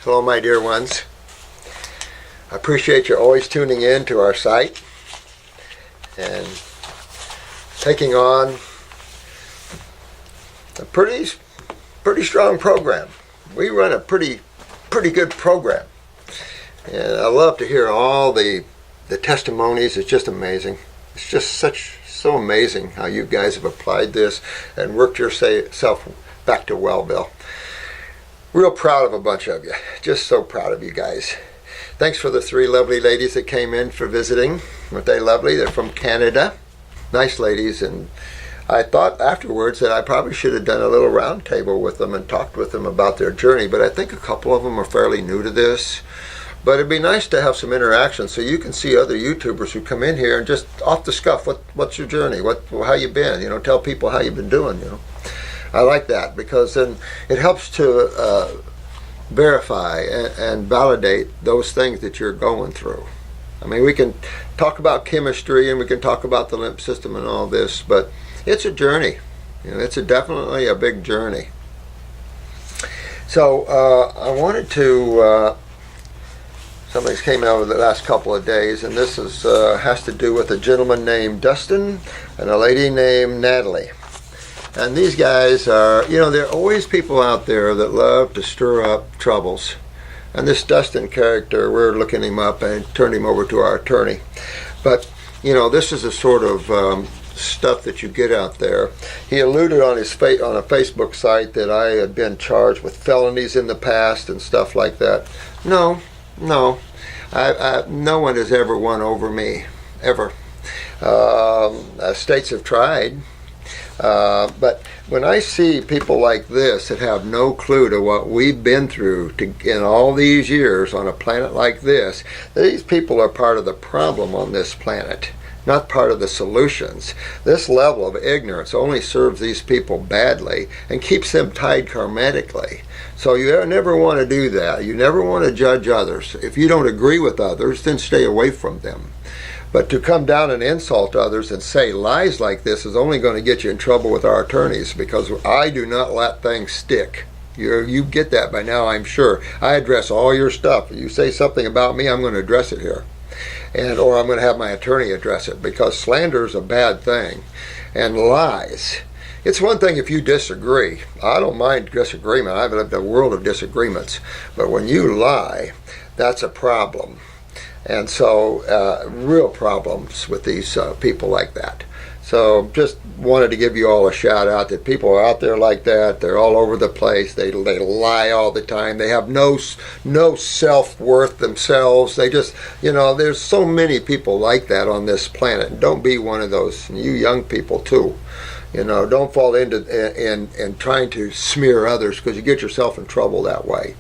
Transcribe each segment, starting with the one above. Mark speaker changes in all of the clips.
Speaker 1: Hello, my dear ones. I appreciate you always tuning in to our site and taking on a pretty strong program. We run a pretty good program, and I love to hear all the testimonies. It's just amazing. It's just so amazing how you guys have applied this and worked yourself back to Wellville. Real proud of a bunch of you. Just so proud of you guys. Thanks for the 3 lovely ladies that came in for visiting. Weren't they lovely? They're from Canada. Nice ladies. And I thought afterwards that I probably should have done a little round table with them and talked with them about their journey, but I think a couple of them are fairly new to this. But it'd be nice to have some interaction so you can see other YouTubers who come in here and just off the cuff, what's your journey? How you been? Tell people how you've been doing, I like that because then it helps to verify and validate those things that you're going through. I mean, we can talk about chemistry and we can talk about the lymph system and all this, but it's a journey. It's definitely a big journey. So I wanted to, somebody's came out over the last couple of days, and this has to do with a gentleman named Dustin and a lady named Natalie. And these guys are, there are always people out there that love to stir up troubles. And this Dustin character, we're looking him up and turned him over to our attorney. But, this is the sort of stuff that you get out there. He alluded on on a Facebook site that I had been charged with felonies in the past and stuff like that. No. No one has ever won over me, ever. States have tried. But when I see people like this that have no clue to what we've been through in all these years on a planet like this, these people are part of the problem on this planet, not part of the solutions. This level of ignorance only serves these people badly and keeps them tied karmatically. So you never want to do that. You never want to judge others. If you don't agree with others, then stay away from them. But to come down and insult others and say lies like this is only going to get you in trouble with our attorneys, because I do not let things stick. You get that by now, I'm sure. I address all your stuff. If you say something about me, I'm going to address it here. Or I'm going to have my attorney address it, because slander is a bad thing. And lies. It's one thing if you disagree. I don't mind disagreement. I've lived a world of disagreements. But when you lie, that's a problem. And so, real problems with these people like that. So, just wanted to give you all a shout out that people are out there like that. They're all over the place. They lie all the time. They have no self-worth themselves. They just, there's so many people like that on this planet. Don't be one of those. And you young people too. Don't fall into in trying to smear others, because you get yourself in trouble that way.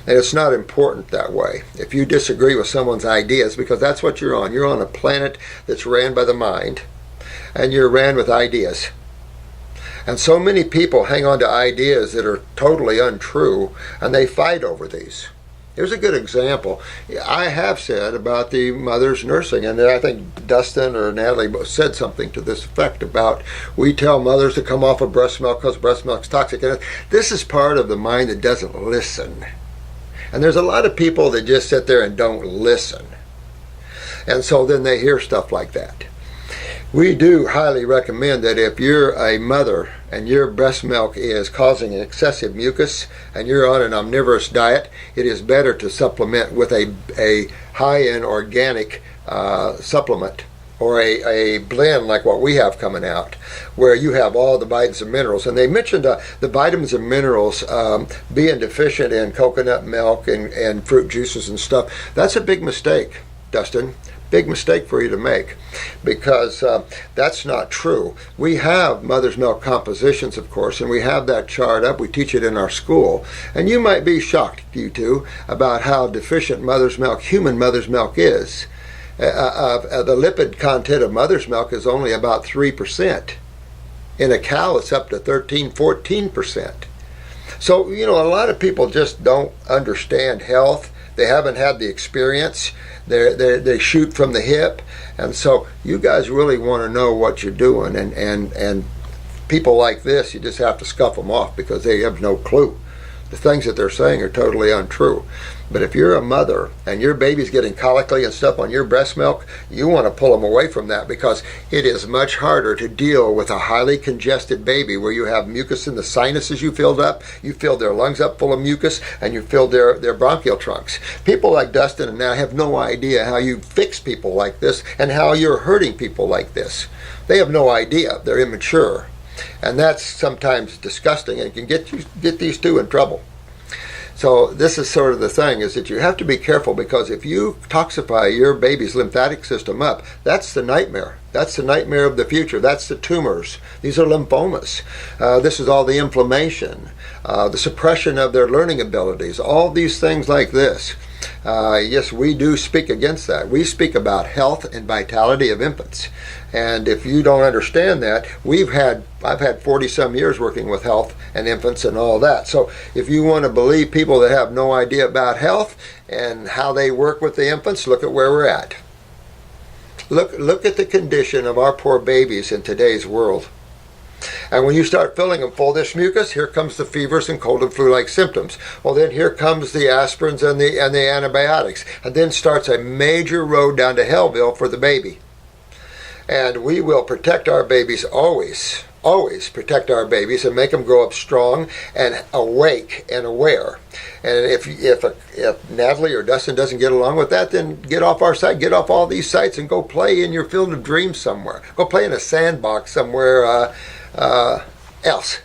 Speaker 1: And it's not important that way. If you disagree with someone's ideas, because that's what you're on. You're on a planet that's ran by the mind, and you're ran with ideas. And so many people hang on to ideas that are totally untrue, and they fight over these. Here's a good example. I have said about the mother's nursing, and I think Dustin or Natalie both said something to this effect about, we tell mothers to come off of breast milk because breast milk's toxic. And this is part of the mind that doesn't listen. And there's a lot of people that just sit there and don't listen. And so then they hear stuff like that. We do highly recommend that if you're a mother and your breast milk is causing excessive mucus and you're on an omnivorous diet, it is better to supplement with a high-end organic supplement, or a blend like what we have coming out, where you have all the vitamins and minerals. And they mentioned the vitamins and minerals being deficient in coconut milk and fruit juices and stuff. That's a big mistake, Dustin. Big mistake for you to make, because that's not true. We have mother's milk compositions, of course, and we have that chart up. We teach it in our school. And you might be shocked, you two, about how deficient mother's milk, human mother's milk is. The lipid content of mother's milk is only about 3%. In a cow, it's up to 13-14%. So, a lot of people just don't understand health. They haven't had the experience. They shoot from the hip. And so you guys really want to know what you're doing. And people like this, you just have to scuff them off because they have no clue. The things that they're saying are totally untrue. But if you're a mother and your baby's getting colically and stuff on your breast milk, you want to pull them away from that because it is much harder to deal with a highly congested baby where you have mucus in the sinuses you filled up, you filled their lungs up full of mucus, and you filled their bronchial trunks. People like Dustin and I have no idea how you fix people like this and how you're hurting people like this. They have no idea. They're immature. And that's sometimes disgusting and can get these two in trouble. So this is sort of the thing, is that you have to be careful because if you toxify your baby's lymphatic system up, that's the nightmare. That's the nightmare of the future. That's the tumors. These are lymphomas. This is all the inflammation, the suppression of their learning abilities, all these things like this. Yes, we do speak against that. We speak about health and vitality of infants. And if you don't understand that, I've had 40-some years working with health and infants and all that. So if you want to believe people that have no idea about health and how they work with the infants, look at where we're at. Look at the condition of our poor babies in today's world. And when you start filling them full of this mucus, here comes the fevers and cold and flu-like symptoms. Well, then here comes the aspirins and the antibiotics. And then starts a major road down to Hellville for the baby. And we will protect our babies always protect our babies and make them grow up strong and awake and aware. And if Natalie or Dustin doesn't get along with that, then get off our site, get off all these sites and go play in your field of dreams somewhere. Go play in a sandbox somewhere else.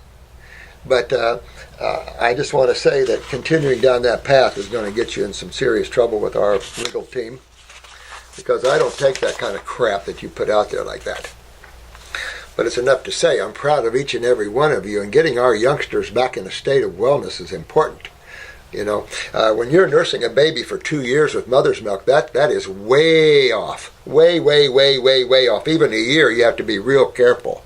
Speaker 1: But I just want to say that continuing down that path is going to get you in some serious trouble with our legal team, because I don't take that kind of crap that you put out there like that. But it's enough to say I'm proud of each and every one of you, and getting our youngsters back in a state of wellness is important. You know, when you're nursing a baby for 2 years with mother's milk, that is way off. Way off. Even a year, you have to be real careful.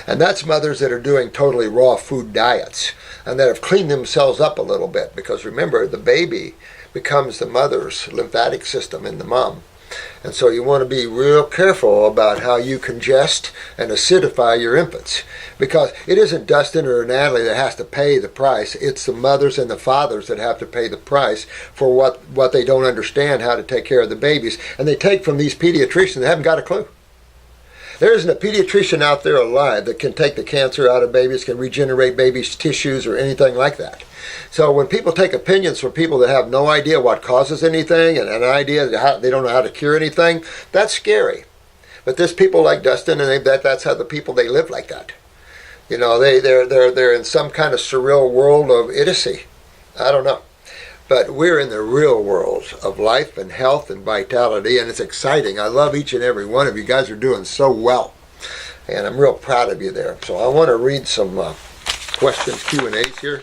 Speaker 1: And that's mothers that are doing totally raw food diets and that have cleaned themselves up a little bit, because remember, the baby becomes the mother's lymphatic system in the mom. And so you want to be real careful about how you congest and acidify your infants, because it isn't Dustin or Natalie that has to pay the price. It's the mothers and the fathers that have to pay the price for what they don't understand how to take care of the babies. And they take from these pediatricians that haven't got a clue. There isn't a pediatrician out there alive that can take the cancer out of babies, can regenerate babies' tissues or anything like that. So when people take opinions from people that have no idea what causes anything and an idea that they don't know how to cure anything, that's scary. But there's people like Dustin, and that's how the people, they live like that. You know, they're in some kind of surreal world of idiocy. I don't know. But we're in the real world of life and health and vitality, and it's exciting. I love each and every one of you. You guys are doing so well, and I'm real proud of you there. So I want to read some questions, Q&As here.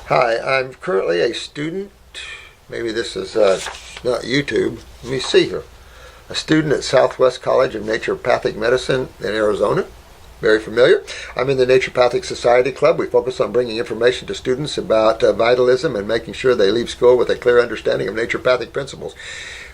Speaker 1: Hi, I'm currently a student. Maybe this is not YouTube. Let me see here. A student at Southwest College of Naturopathic Medicine in Arizona. Very familiar. I'm in the Naturopathic Society Club. We focus on bringing information to students about vitalism and making sure they leave school with a clear understanding of naturopathic principles.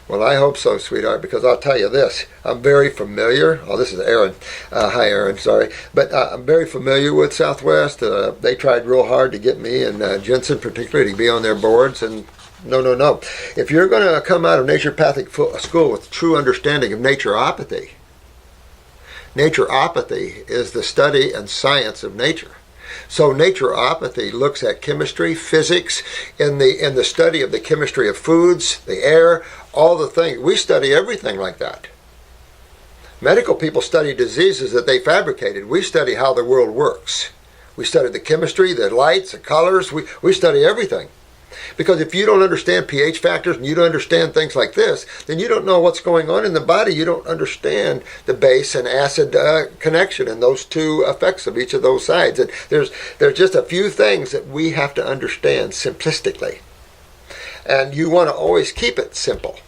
Speaker 1: Well, I hope so, sweetheart, because I'll tell you this. I'm very familiar. Oh, this is Aaron. Hi, Aaron. Sorry. But I'm very familiar with Southwest. They tried real hard to get me and Jensen particularly to be on their boards, and no. If you're going to come out of naturopathic school with true understanding of naturopathy is the study and science of nature. So naturopathy looks at chemistry, physics, in the study of the chemistry of foods, the air, all the things. We study everything like that. Medical people study diseases that they fabricated. We study how the world works. We study the chemistry, the lights, the colors. We study everything. Because if you don't understand pH factors and you don't understand things like this, then you don't know what's going on in the body. You don't understand the base and acid connection and those two effects of each of those sides. And there's just a few things that we have to understand simplistically. And you want to always keep it simple.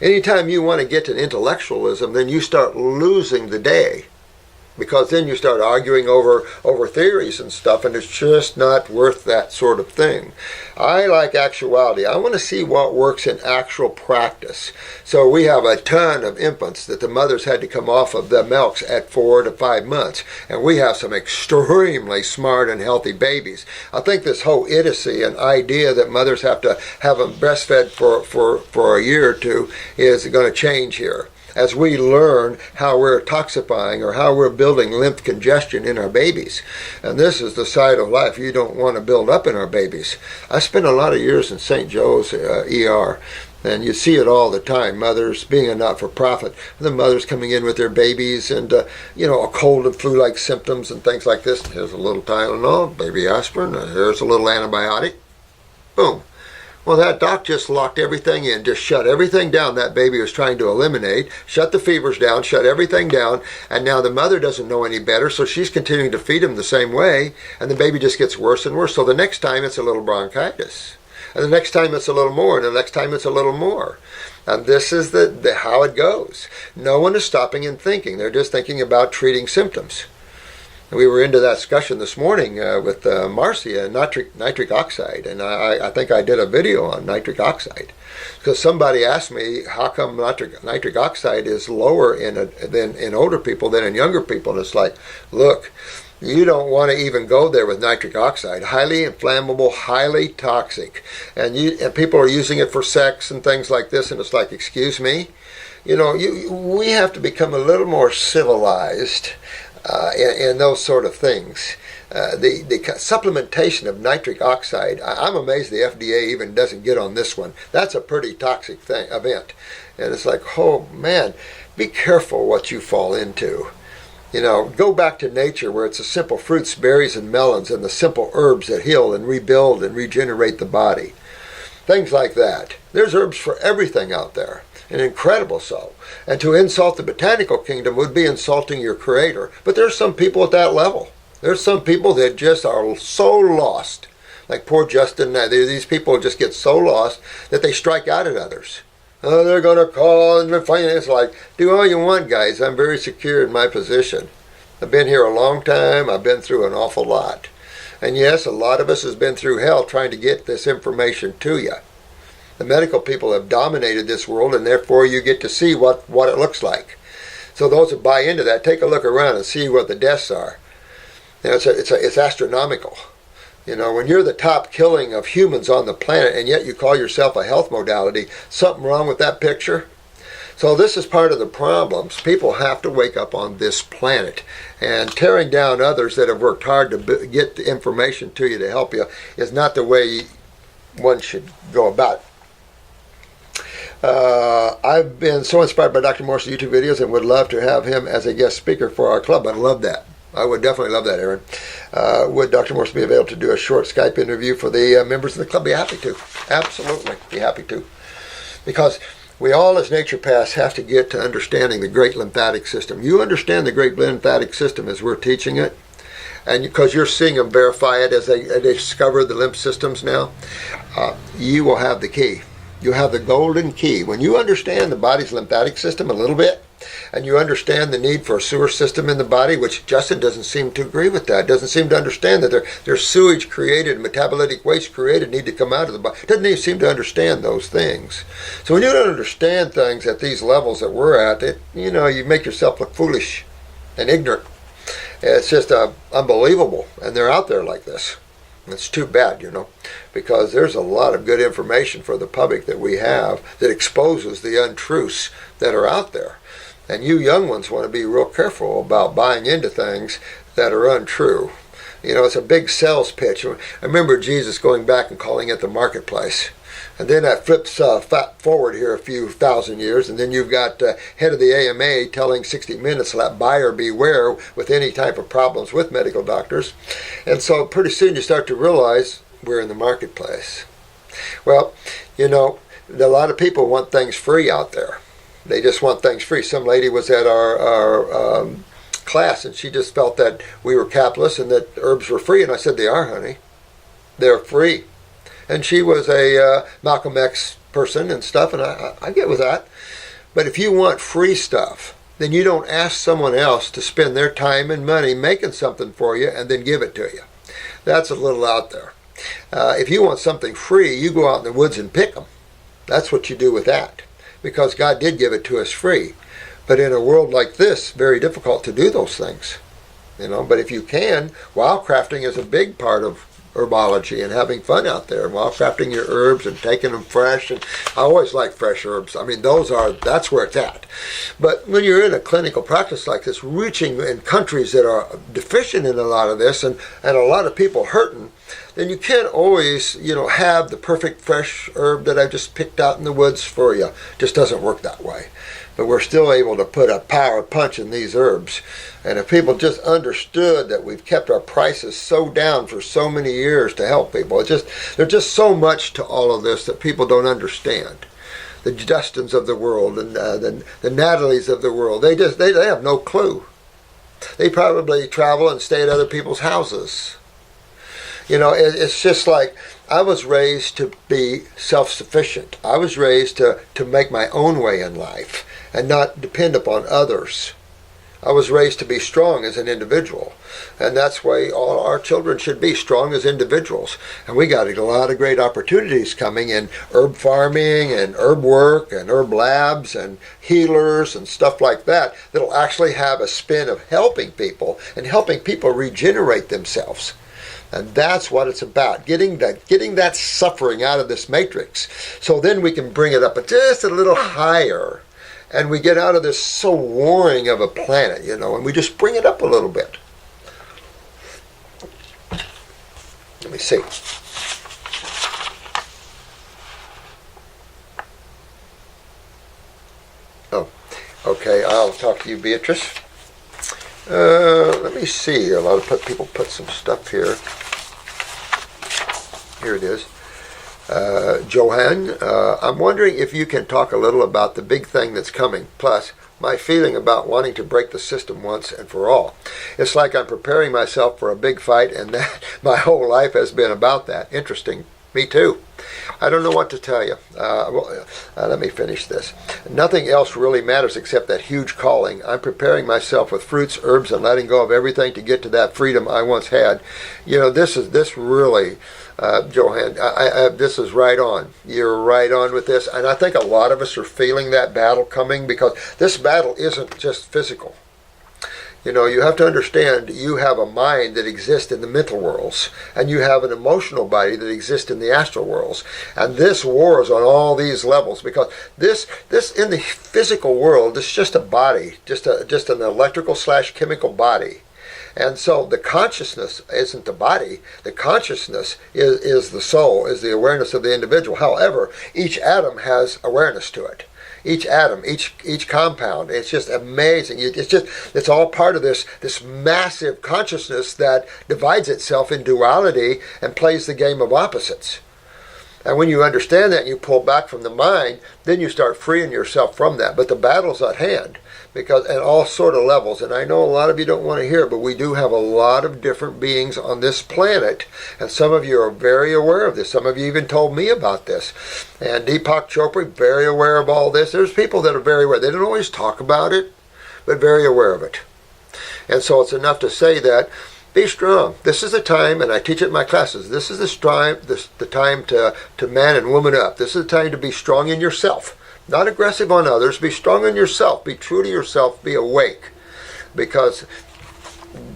Speaker 1: Anytime you want to get to intellectualism, then you start losing the day. because then you start arguing over theories and stuff, and it's just not worth that sort of thing. I like actuality. I want to see what works in actual practice. So we have a ton of infants that the mothers had to come off of the milks at 4 to 5 months, and we have some extremely smart and healthy babies. I think this whole idiocy and idea that mothers have to have them breastfed for a year or two is going to change here, as we learn how we're toxifying or how we're building lymph congestion in our babies. And this is the side of life you don't want to build up in our babies. I spent a lot of years in St. Joe's ER, and you see it all the time. Mothers, being a not-for-profit, the mothers coming in with their babies and, a cold and flu-like symptoms and things like this. Here's a little Tylenol, baby aspirin, here's a little antibiotic. Boom. Well, that doc just locked everything in, just shut everything down that baby was trying to eliminate, shut the fevers down, shut everything down, and now the mother doesn't know any better, so she's continuing to feed him the same way, and the baby just gets worse and worse. So the next time it's a little bronchitis, and the next time it's a little more, and the next time it's a little more. And this is the how it goes. No one is stopping and thinking. They're just thinking about treating symptoms. We were into that discussion this morning with Marcia and nitric oxide, and I think I did a video on nitric oxide because somebody asked me how come nitric oxide is lower than in older people than in younger people, and it's like, look, you don't want to even go there with nitric oxide. Highly inflammable, highly toxic, and people are using it for sex and things like this, and it's like, excuse me, we have to become a little more civilized. In those sort of things. The supplementation of nitric oxide, I'm amazed the FDA even doesn't get on this one. That's a pretty toxic event. And it's like, oh man, be careful what you fall into. Go back to nature where it's the simple fruits, berries, and melons and the simple herbs that heal and rebuild and regenerate the body. Things like that. There's herbs for everything out there. And incredible so. And to insult the botanical kingdom would be insulting your creator. But there's some people at that level. There's some people that just are so lost. Like poor Justin, these people just get so lost that they strike out at others. Oh, they're going to call and find it. It's like, do all you want, guys. I'm very secure in my position. I've been here a long time. I've been through an awful lot. And yes, a lot of us has been through hell trying to get this information to you. The medical people have dominated this world, and therefore you get to see what it looks like. So those that buy into that, take a look around and see what the deaths are. It's astronomical. When you're the top killing of humans on the planet, and yet you call yourself a health modality, something wrong with that picture? So this is part of the problems. People have to wake up on this planet. And tearing down others that have worked hard to get the information to you to help you is not the way one should go about it. I've been so inspired by Dr. Morse's YouTube videos and would love to have him as a guest speaker for our club. I'd love that. I would definitely love that, Aaron. Would Dr. Morse be available to do a short Skype interview for the members of the club? Be happy to. Absolutely. Be happy to. Because we all as naturopaths have to get to understanding the great lymphatic system. You understand the great lymphatic system as we're teaching it, and because you're seeing them verify it as they discover the lymph systems now, you will have the key. You have the golden key. When you understand the body's lymphatic system a little bit, and you understand the need for a sewer system in the body, which Justin doesn't seem to agree with that. Doesn't seem to understand that there's sewage created, metabolic waste created, need to come out of the body. Doesn't even seem to understand those things. So when you don't understand things at these levels that we're at, you make yourself look foolish and ignorant. It's just unbelievable. And they're out there like this. It's too bad, because there's a lot of good information for the public that we have that exposes the untruths that are out there. And you young ones want to be real careful about buying into things that are untrue. It's a big sales pitch. I remember Jesus going back and calling it the marketplace. And then that flips forward here a few thousand years, and then you've got head of the AMA telling 60 Minutes, let buyer beware with any type of problems with medical doctors. And so pretty soon you start to realize we're in the marketplace. Well, a lot of people want things free out there. They just want things free. Some lady was at our class, and she just felt that we were capitalists and that herbs were free. And I said, they are, honey. They're free. And she was a Malcolm X person and stuff, and I get with that. But if you want free stuff, then you don't ask someone else to spend their time and money making something for you and then give it to you. That's a little out there. If you want something free, you go out in the woods and pick them. That's what you do with that, because God did give it to us free. But in a world like this, very difficult to do those things. But if you can, wildcrafting is a big part of herbology and having fun out there. Wildcrafting your herbs and taking them fresh. And I always like fresh herbs. I mean, that's where it's at. But when you're in a clinical practice like this, reaching in countries that are deficient in a lot of this and a lot of people hurting, then you can't always, have the perfect fresh herb that I just picked out in the woods for you. It just doesn't work that way. But we're still able to put a power punch in these herbs. And if people just understood that we've kept our prices so down for so many years to help people, there's just so much to all of this that people don't understand. The Justins of the world and the Natalies of the world, they have no clue. They probably travel and stay at other people's houses. It's just like, I was raised to be self-sufficient. I was raised to make my own way in life and not depend upon others. I was raised to be strong as an individual. And that's why all our children should be strong as individuals. And we got a lot of great opportunities coming in herb farming and herb work and herb labs and healers and stuff like that that'll actually have a spin of helping people and helping people regenerate themselves. And that's what it's about, getting that suffering out of this matrix. So then we can bring it up just a little higher. And we get out of this so warring of a planet, and we just bring it up a little bit. Let me see. Oh, okay, I'll talk to you, Beatrice. Let me see. A lot of people put some stuff here. Here it is. Johan, I'm wondering if you can talk a little about the big thing that's coming, plus my feeling about wanting to break the system once and for all. It's like I'm preparing myself for a big fight, and that my whole life has been about that. Interesting. Me too. I don't know what to tell you. Let me finish this. Nothing else really matters except that huge calling. I'm preparing myself with fruits, herbs, and letting go of everything to get to that freedom I once had. This really, Johan, this is right on. You're right on with this. And I think a lot of us are feeling that battle coming, because this battle isn't just physical. You have to understand, you have a mind that exists in the mental worlds, and you have an emotional body that exists in the astral worlds. And this war is on all these levels, because this in the physical world is just a body, just an electrical / chemical body. And so the consciousness isn't the body. The consciousness is the soul, is the awareness of the individual. However, each atom has awareness to it. Each atom, each compound. It's just amazing. It's all part of this massive consciousness that divides itself in duality and plays the game of opposites. And when you understand that and you pull back from the mind, then you start freeing yourself from that. But the battle's at hand, because at all sort of levels. And I know a lot of you don't want to hear it, but we do have a lot of different beings on this planet. And some of you are very aware of this. Some of you even told me about this. And Deepak Chopra, very aware of all this. There's people that are very aware. They don't always talk about it, but very aware of it. And so it's enough to say that be strong. This is the time, and I teach it in my classes, this is the time to man and woman up. This is the time to be strong in yourself. Not aggressive on others. Be strong in yourself. Be true to yourself. Be awake. Because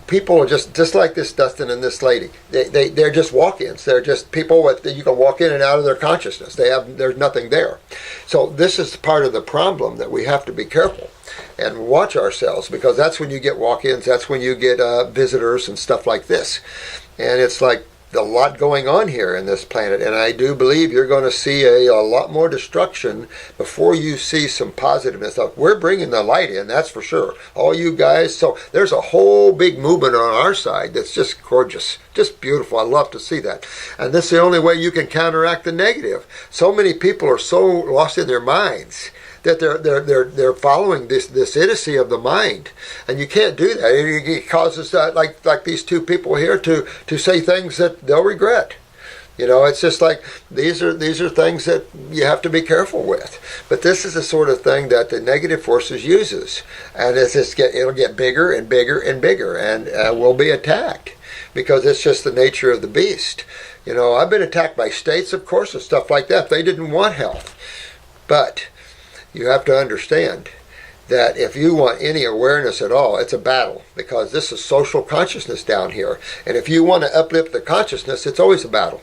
Speaker 1: people are just like this Dustin and this lady. They're just walk-ins. They're just people you can walk in and out of their consciousness. There's nothing there. So this is part of the problem, that we have to be careful and watch ourselves, because that's when you get walk-ins. That's when you get visitors and stuff like this. And it's like a lot going on here in this planet, and I do believe you're going to see a lot more destruction before you see some positiveness. We're bringing the light in, that's for sure. All you guys, so there's a whole big movement on our side that's just gorgeous, just beautiful. I love to see that. And this is the only way you can counteract the negative. So many people are so lost in their minds that they're following this idiocy of the mind, and you can't do that. It causes like these two people here to say things that they'll regret. It's just like these are things that you have to be careful with. But this is the sort of thing that the negative forces uses, and it'll get bigger and bigger and bigger, and will be attacked because it's just the nature of the beast. I've been attacked by states, of course, and stuff like that. They didn't want health, but you have to understand that if you want any awareness at all, it's a battle, because this is social consciousness down here, and if you want to uplift the consciousness, it's always a battle.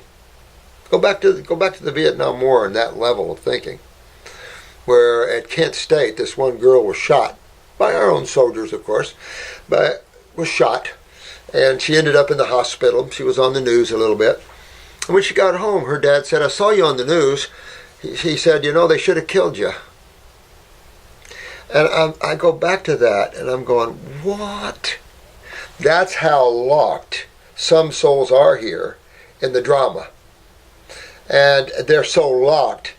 Speaker 1: Go back to the Vietnam War and that level of thinking, where at Kent State, this one girl was shot by our own soldiers, of course, but was shot, and she ended up in the hospital. She was on the news a little bit, and when she got home, her dad said, "I saw you on the news." He said, "They should have killed you." And I go back to that, and I'm going, what? That's how locked some souls are here in the drama. And they're so locked,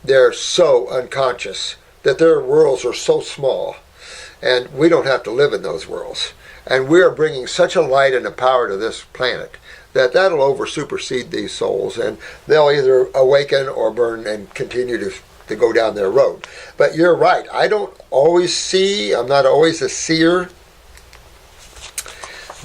Speaker 1: they're so unconscious, that their worlds are so small. And we don't have to live in those worlds. And we are bringing such a light and a power to this planet that'll over supersede these souls, and they'll either awaken or burn and continue to go down their road. But you're right, I don't always see, I'm not always a seer,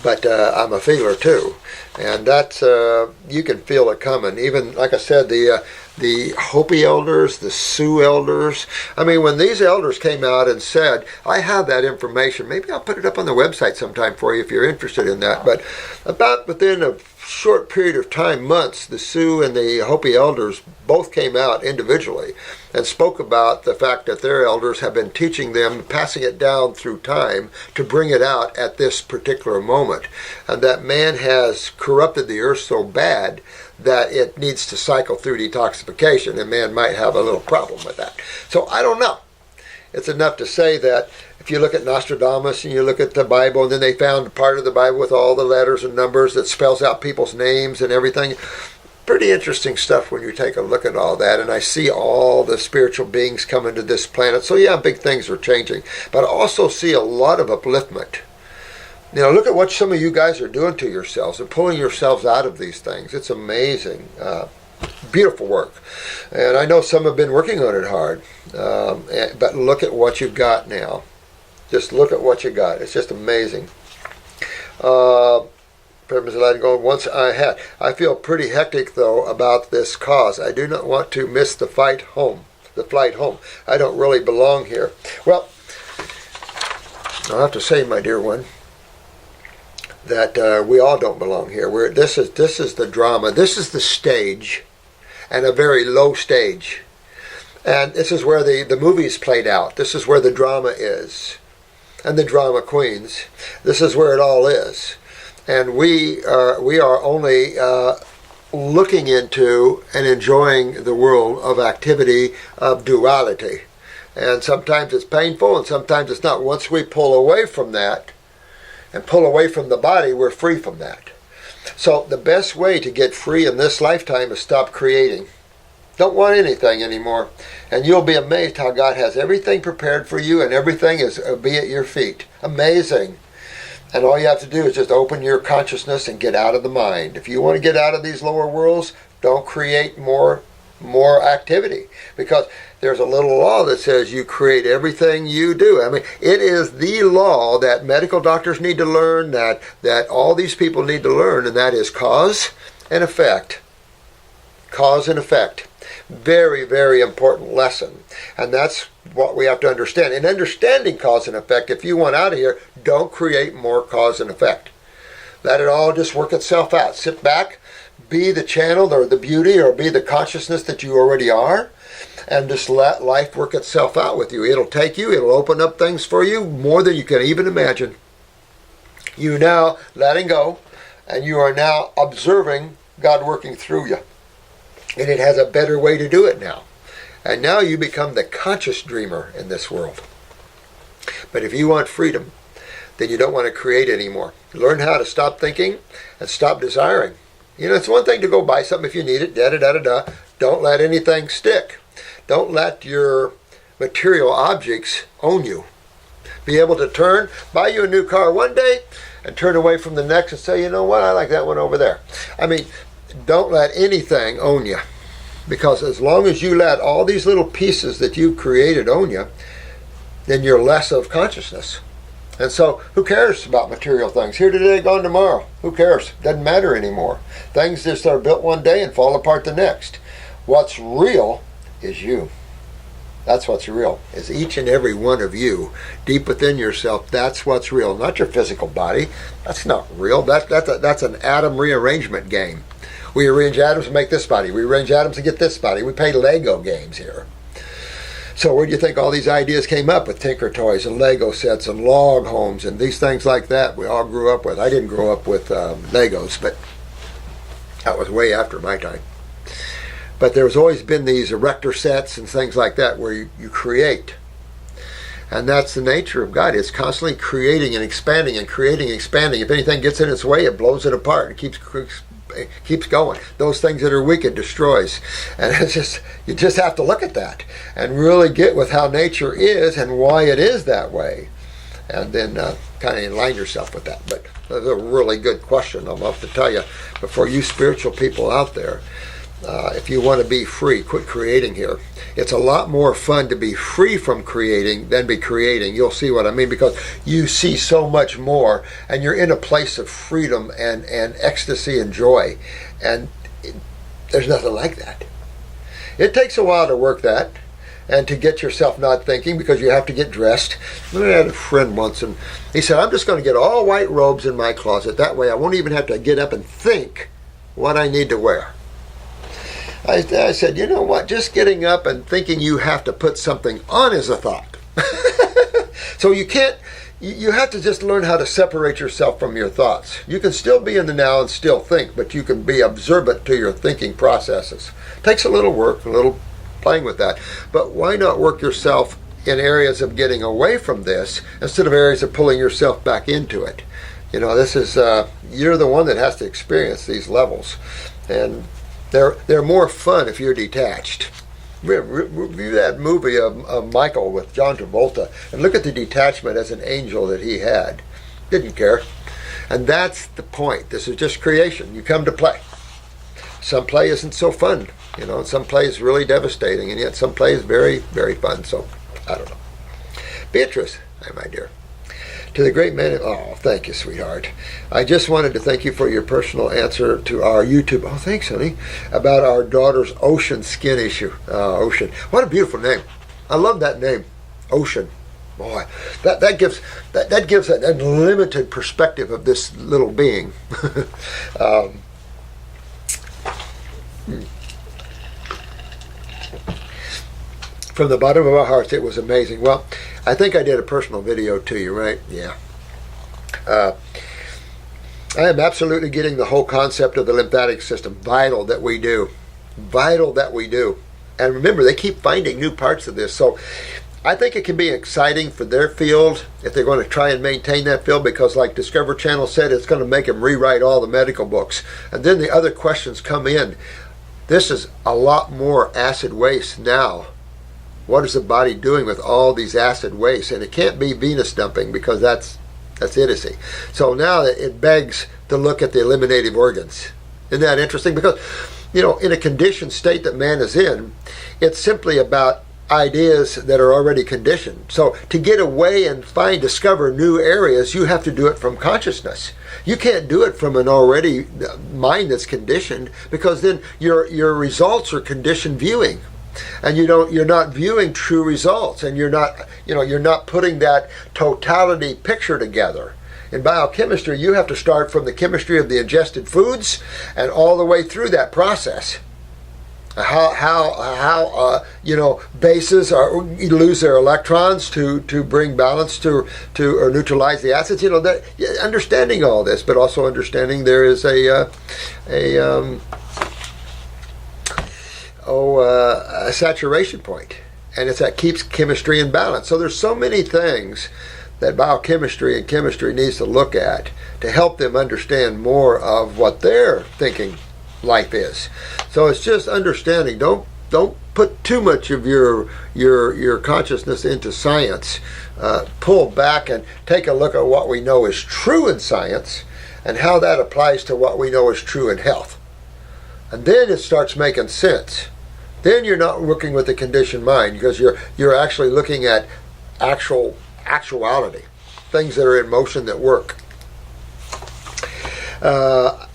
Speaker 1: but I'm a feeler too. And that's, you can feel it coming. Even, like I said, the Hopi elders, the Sioux elders. I mean, when these elders came out and said, I have that information, maybe I'll put it up on the website sometime for you if you're interested in that, but about within a short period of time, months, the Sioux and the Hopi elders both came out individually and spoke about the fact that their elders have been teaching them, passing it down through time to bring it out at this particular moment, and that man has corrupted the earth so bad that it needs to cycle through detoxification, and man might have a little problem with that. So I don't know. It's enough to say that if you look at Nostradamus and you look at the Bible, and then they found part of the Bible with all the letters and numbers that spells out people's names and everything. Pretty interesting stuff when you take a look at all that. And I see all the spiritual beings coming to this planet. So yeah, big things are changing. But I also see a lot of upliftment. Look at what some of you guys are doing to yourselves and pulling yourselves out of these things. It's amazing. Beautiful work. And I know some have been working on it hard. But look at what you've got now. Just look at what you got. It's just amazing. Once I feel pretty hectic, though, about this cause. I do not want to miss the flight home. I don't really belong here. Well, I'll have to say, my dear one, that we all don't belong here. This is the drama. This is the stage, and a very low stage. And this is where the movie's played out. This is where the drama is. And the drama queens. This is where it all is. And we are only looking into and enjoying the world of activity, of duality. And sometimes it's painful and sometimes it's not. Once we pull away from that and pull away from the body, we're free from that. So the best way to get free in this lifetime is stop creating. Don't want anything anymore. And you'll be amazed how God has everything prepared for you, and everything is be at your feet. Amazing. And all you have to do is just open your consciousness and get out of the mind. If you want to get out of these lower worlds, don't create more activity. Because there's a little law that says you create everything you do. I mean, it is the law that medical doctors need to learn, that all these people need to learn, and that is cause and effect. Cause and effect. Very, very important lesson. And that's what we have to understand. In understanding cause and effect, if you want out of here, don't create more cause and effect. Let it all just work itself out. Sit back, be the channel or the beauty or be the consciousness that you already are, and just let life work itself out with you. It'll take you, it'll open up things for you more than you can even imagine. You now letting go, and you are now observing God working through you. And it has a better way to do it now. And now you become the conscious dreamer in this world. But if you want freedom, then you don't want to create anymore. Learn how to stop thinking and stop desiring. It's one thing to go buy something if you need it, da-da-da-da-da. Don't let anything stick. Don't let your material objects own you. Be able to buy you a new car one day and turn away from the next and say, you know what, I like that one over there. I mean, don't let anything own you. Because as long as you let all these little pieces that you've created own you, then you're less of consciousness. And so, who cares about material things? Here today, gone tomorrow. Who cares? Doesn't matter anymore. Things just are built one day and fall apart the next. What's real is you. That's what's real. Is each and every one of you, deep within yourself. That's what's real. Not your physical body. That's not real. That's an atom rearrangement game. We arrange atoms to make this body. We arrange atoms to get this body. We play Lego games here. So where do you think all these ideas came up with Tinker Toys and Lego sets and log homes and these things like that we all grew up with? I didn't grow up with Legos, but that was way after my time. But there's always been these erector sets and things like that where you create. And that's the nature of God. It's constantly creating and expanding and creating and expanding. If anything gets in its way, it blows it apart. It keeps going. Those things that are weak, it destroys. And it's just, you just have to look at that and really get with how nature is and why it is that way, and then kind of align yourself with that. But that's a really good question, I'm off to tell you, before you spiritual people out there. If you want to be free, quit creating here. It's a lot more fun to be free from creating than be creating. You'll see what I mean, because you see so much more, and you're in a place of freedom and ecstasy and joy. And there's nothing like that. It takes a while to work that and to get yourself not thinking, because you have to get dressed. I had a friend once, and he said, I'm just going to get all white robes in my closet. That way I won't even have to get up and think what I need to wear. I said, you know what, just getting up and thinking you have to put something on is a thought. So you have to just learn how to separate yourself from your thoughts. You can still be in the now and still think, but you can be observant to your thinking processes. It takes a little work, a little playing with that. But why not work yourself in areas of getting away from this instead of areas of pulling yourself back into it? You know, this is, you're the one that has to experience these levels. And they're more fun if you're detached. Review that movie of Michael with John Travolta and look at the detachment as an angel that he had. Didn't care. And that's the point. This is just creation. You come to play. Some play isn't so fun, you know, and some play is really devastating, and yet some play is very, very fun. So, I don't know. Beatrice, hi, my dear. To the great man, oh, thank you, sweetheart. I just wanted to thank you for your personal answer to our YouTube, oh, thanks, honey, about our daughter's ocean skin issue. Ocean. What a beautiful name. I love that name, Ocean. Boy, that gives an unlimited perspective of this little being. From the bottom of our hearts, it was amazing. Well, I think I did a personal video to you, right? Yeah. I am absolutely getting the whole concept of the lymphatic system. Vital that we do. Vital that we do. And remember, they keep finding new parts of this. So I think it can be exciting for their field if they're going to try and maintain that field, because like Discover Channel said, it's going to make them rewrite all the medical books. And then the other questions come in. This is a lot more acid waste now. What is the body doing with all these acid wastes? And it can't be venous dumping, because that's idiocy. So now it begs to look at the eliminative organs. Isn't that interesting? Because, you know, in a conditioned state that man is in, it's simply about ideas that are already conditioned. So to get away and discover new areas, you have to do it from consciousness. You can't do it from an already mind that's conditioned, because then your results are conditioned viewing. And you're not viewing true results, and you're not putting that totality picture together. In biochemistry, you have to start from the chemistry of the ingested foods and all the way through that process. How bases lose their electrons to bring balance to or neutralize the acids. You know, understanding all this, but also understanding there is a saturation point, and it's that keeps chemistry in balance. So there's so many things that biochemistry and chemistry needs to look at to help them understand more of what their thinking life is. So it's just understanding. Don't put too much of your consciousness into science. Pull back and take a look at what we know is true in science and how that applies to what we know is true in health. And then it starts making sense. Then you're not working with the conditioned mind, because you're actually looking at actuality, things that are in motion that work.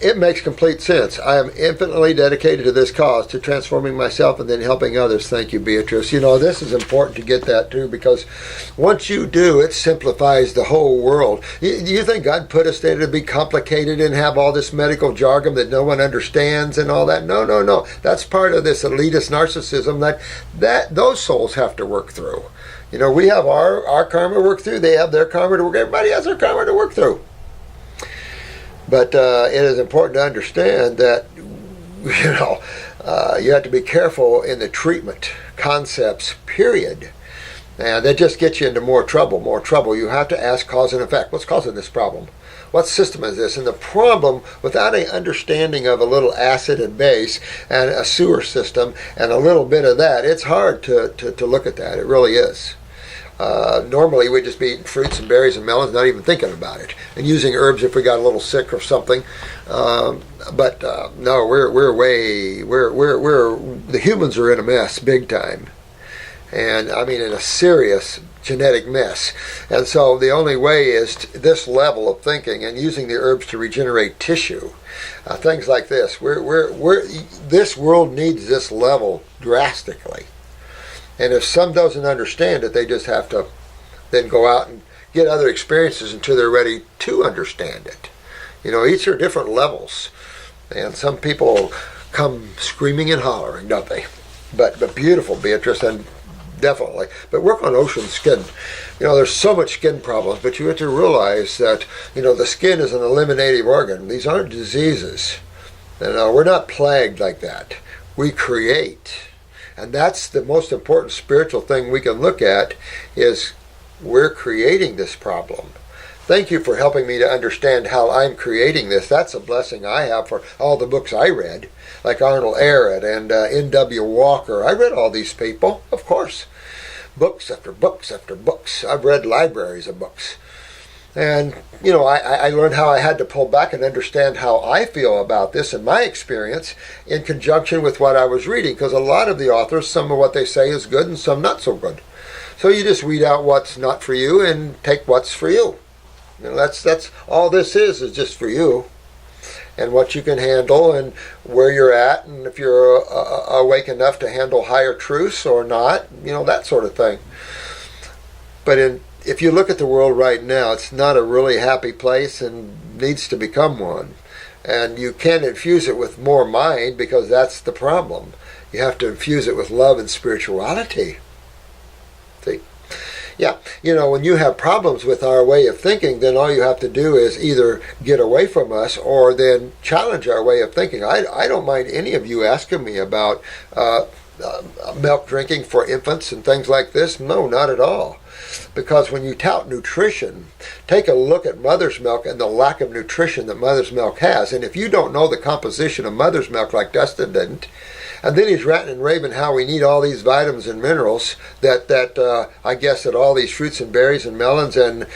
Speaker 1: It makes complete sense. I am infinitely dedicated to this cause, to transforming myself and then helping others. Thank you, Beatrice. You know, this is important to get that too, because once you do, it simplifies the whole world. You think God put us there to be complicated and have all this medical jargon that no one understands and all that? No, no, no. That's part of this elitist narcissism that those souls have to work through. You know, we have our karma to work through. They have their karma to work. Everybody has their karma to work through. But it is important to understand that, you have to be careful in the treatment concepts, period. And that just gets you into more trouble. You have to ask cause and effect. What's causing this problem? What system is this? And the problem, without an understanding of a little acid and base and a sewer system and a little bit of that, it's hard to look at that. It really is. Normally we'd just be eating fruits and berries and melons, not even thinking about it, and using herbs if we got a little sick or something. But no, the humans are in a mess, big time, and I mean in a serious genetic mess. And so the only way is this level of thinking and using the herbs to regenerate tissue, things like this. This world needs this level drastically. And if some doesn't understand it, they just have to then go out and get other experiences until they're ready to understand it. You know, each are different levels. And some people come screaming and hollering, don't they? But beautiful, Beatrice, and definitely. But work on ocean skin. You know, there's so much skin problems, but you have to realize that, the skin is an eliminative organ. These aren't diseases. We're not plagued like that. We create. And that's the most important spiritual thing we can look at, is we're creating this problem. Thank you for helping me to understand how I'm creating this. That's a blessing I have for all the books I read, like Arnold Ehret and N.W. Walker. I read all these people, of course. Books after books after books. I've read libraries of books. And, I learned how I had to pull back and understand how I feel about this and my experience in conjunction with what I was reading. Because a lot of the authors, some of what they say is good and some not so good. So you just weed out what's not for you and take what's for you. That's all this is just for you. And what you can handle and where you're at, and if you're awake enough to handle higher truths or not, that sort of thing. But if you look at the world right now, it's not a really happy place and needs to become one. And you can't infuse it with more mind, because that's the problem. You have to infuse it with love and spirituality. See? Yeah, when you have problems with our way of thinking, then all you have to do is either get away from us or then challenge our way of thinking. I don't mind any of you asking me about milk drinking for infants and things like this. No, not at all. Because when you tout nutrition, take a look at mother's milk and the lack of nutrition that mother's milk has. And if you don't know the composition of mother's milk like Dustin didn't, and then he's ranting and raving how we need all these vitamins and minerals that I guess that all these fruits and berries and melons and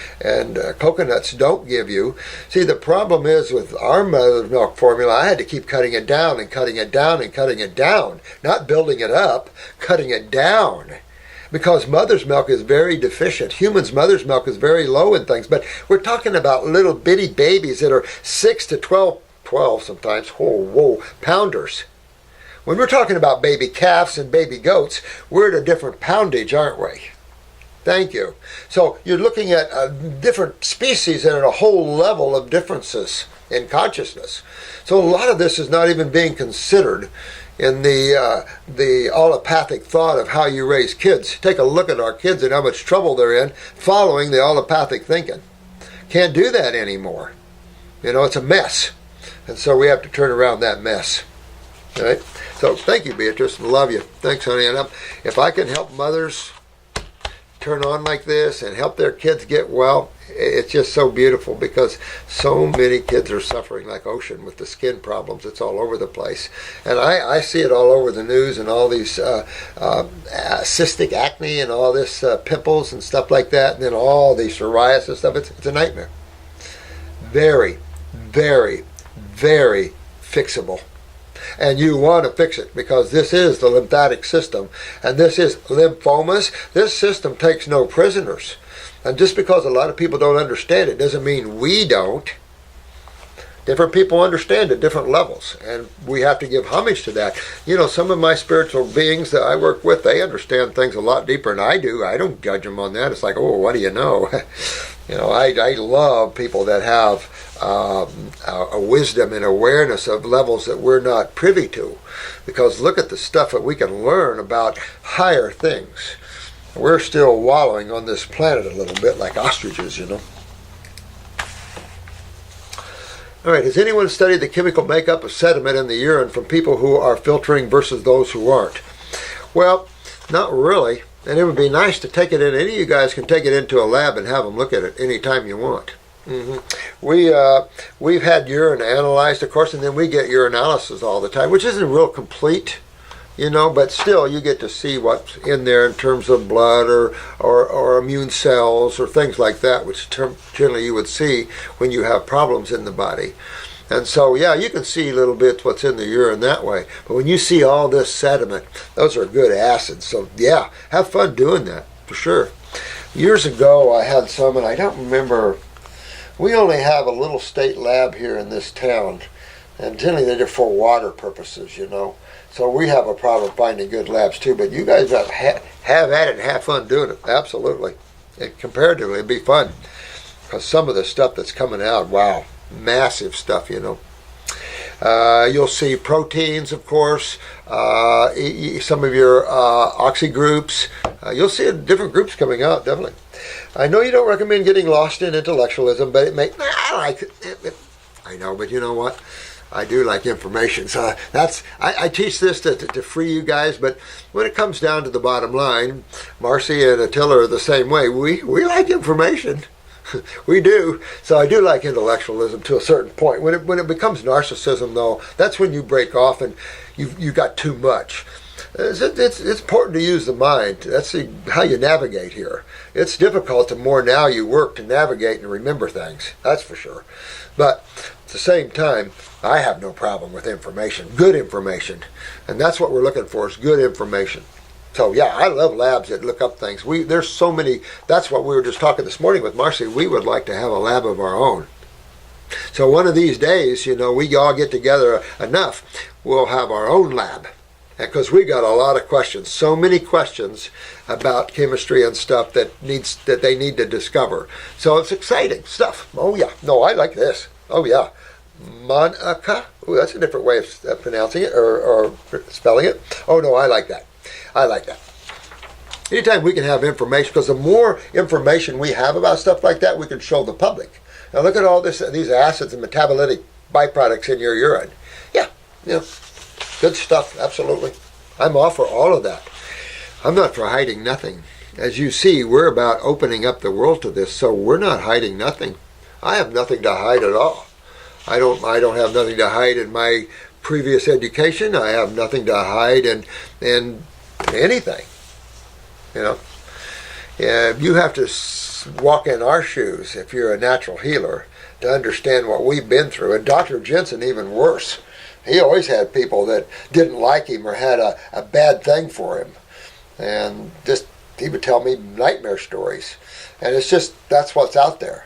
Speaker 1: coconuts don't give you. See, the problem is with our mother's milk formula, I had to keep cutting it down and cutting it down and cutting it down. Not building it up, cutting it down. Because mother's milk is very deficient. Humans' mother's milk is very low in things. But we're talking about little bitty babies that are 6 to 12 sometimes, pounders. When we're talking about baby calves and baby goats, we're at a different poundage, aren't we? Thank you. So you're looking at different species and at a whole level of differences in consciousness. So a lot of this is not even being considered in the allopathic thought of how you raise kids. Take a look at our kids and how much trouble they're in following the allopathic thinking. Can't do that anymore. It's a mess. And so we have to turn around that mess. All right? So thank you, Beatrice. Love you. Thanks, honey. And if I can help mothers turn on like this and help their kids get well, it's just so beautiful, because so many kids are suffering like ocean with the skin problems. It's all over the place. And I see it all over the news, and all these cystic acne and all this pimples and stuff like that, and then all the psoriasis stuff. It's a nightmare. Very, very, very fixable. and you want to fix it, because this is the lymphatic system, and this is lymphomas. This system takes no prisoners. And just because a lot of people don't understand it doesn't mean we don't. Different people understand at different levels, and we have to give homage to that. Some of my spiritual beings that I work with, they understand things a lot deeper than I do. I don't judge them on that. It's like, oh, what do you know? I love people that have a wisdom and awareness of levels that we're not privy to, because look at the stuff that we can learn about higher things. We're still wallowing on this planet a little bit like ostriches, All right, has anyone studied the chemical makeup of sediment in the urine from people who are filtering versus those who aren't? Well, not really. And it would be nice to take it in. Any of you guys can take it into a lab and have them look at it anytime you want. We've had urine analyzed, of course, and then we get urinalysis all the time, which isn't real complete, but still you get to see what's in there in terms of blood or immune cells or things like that, which generally you would see when you have problems in the body. And so, yeah, you can see little bits what's in the urine that way. But when you see all this sediment, those are good acids. So, yeah, have fun doing that, for sure. Years ago, I had some, and I don't remember. We only have a little state lab here in this town, and generally they're for water purposes, So we have a problem finding good labs too, but you guys have at it and have fun doing it. Absolutely. And comparatively, it'd be fun. Because some of the stuff that's coming out, wow, massive stuff, You'll see proteins, of course, some of your oxy groups. You'll see different groups coming out, definitely. I know you don't recommend getting lost in intellectualism, but I like it. I know, but you know what? I do like information, so I teach this to free you guys. But when it comes down to the bottom line, Marcy and Attila are the same way. We like information, we do. So I do like intellectualism to a certain point. When it becomes narcissism, though, that's when you break off and you got too much. It's important to use the mind. That's how you navigate here. It's difficult the more now you work to navigate and remember things. That's for sure. But at the same time, I have no problem with information, good information. And that's what we're looking for, is good information. So yeah, I love labs that look up things. There's so many. That's what we were just talking this morning with Marcy. We would like to have a lab of our own. So one of these days, we all get together enough, we'll have our own lab. Because we got a lot of questions, so many questions about chemistry and stuff that they need to discover. So it's exciting stuff. Oh yeah, no, I like this. Oh yeah, Mummufucca. Oh, that's a different way of pronouncing it or spelling it. Oh no, I like that. I like that. Anytime we can have information, because the more information we have about stuff like that, we can show the public. Now look at all these acids and metabolitic byproducts in your urine. Yeah, good stuff, absolutely. I'm all for all of that. I'm not for hiding nothing. As you see, we're about opening up the world to this, so we're not hiding nothing. I have nothing to hide at all. I don't have nothing to hide in my previous education. I have nothing to hide in anything. You have to walk in our shoes if you're a natural healer to understand what we've been through. And Dr. Jensen, even worse. He always had people that didn't like him or had a bad thing for him. And he would tell me nightmare stories. And it's just, that's what's out there.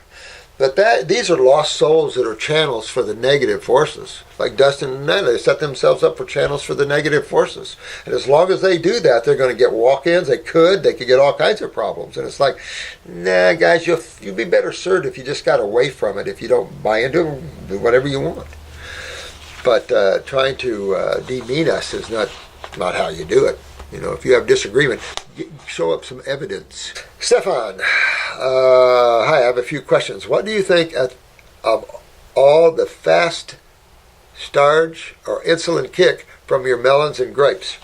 Speaker 1: But these are lost souls that are channels for the negative forces. Like Dustin and Natalie, they set themselves up for channels for the negative forces. And as long as they do that, they're going to get walk-ins. They could get all kinds of problems. And it's like, nah, guys, you'll be better served if you just got away from it. If you don't buy into it, do whatever you want. But trying to demean us is not how you do it. If you have disagreement, show up some evidence. Stefan, hi, I have a few questions. What do you think of all the fast starch or insulin kick from your melons and grapes?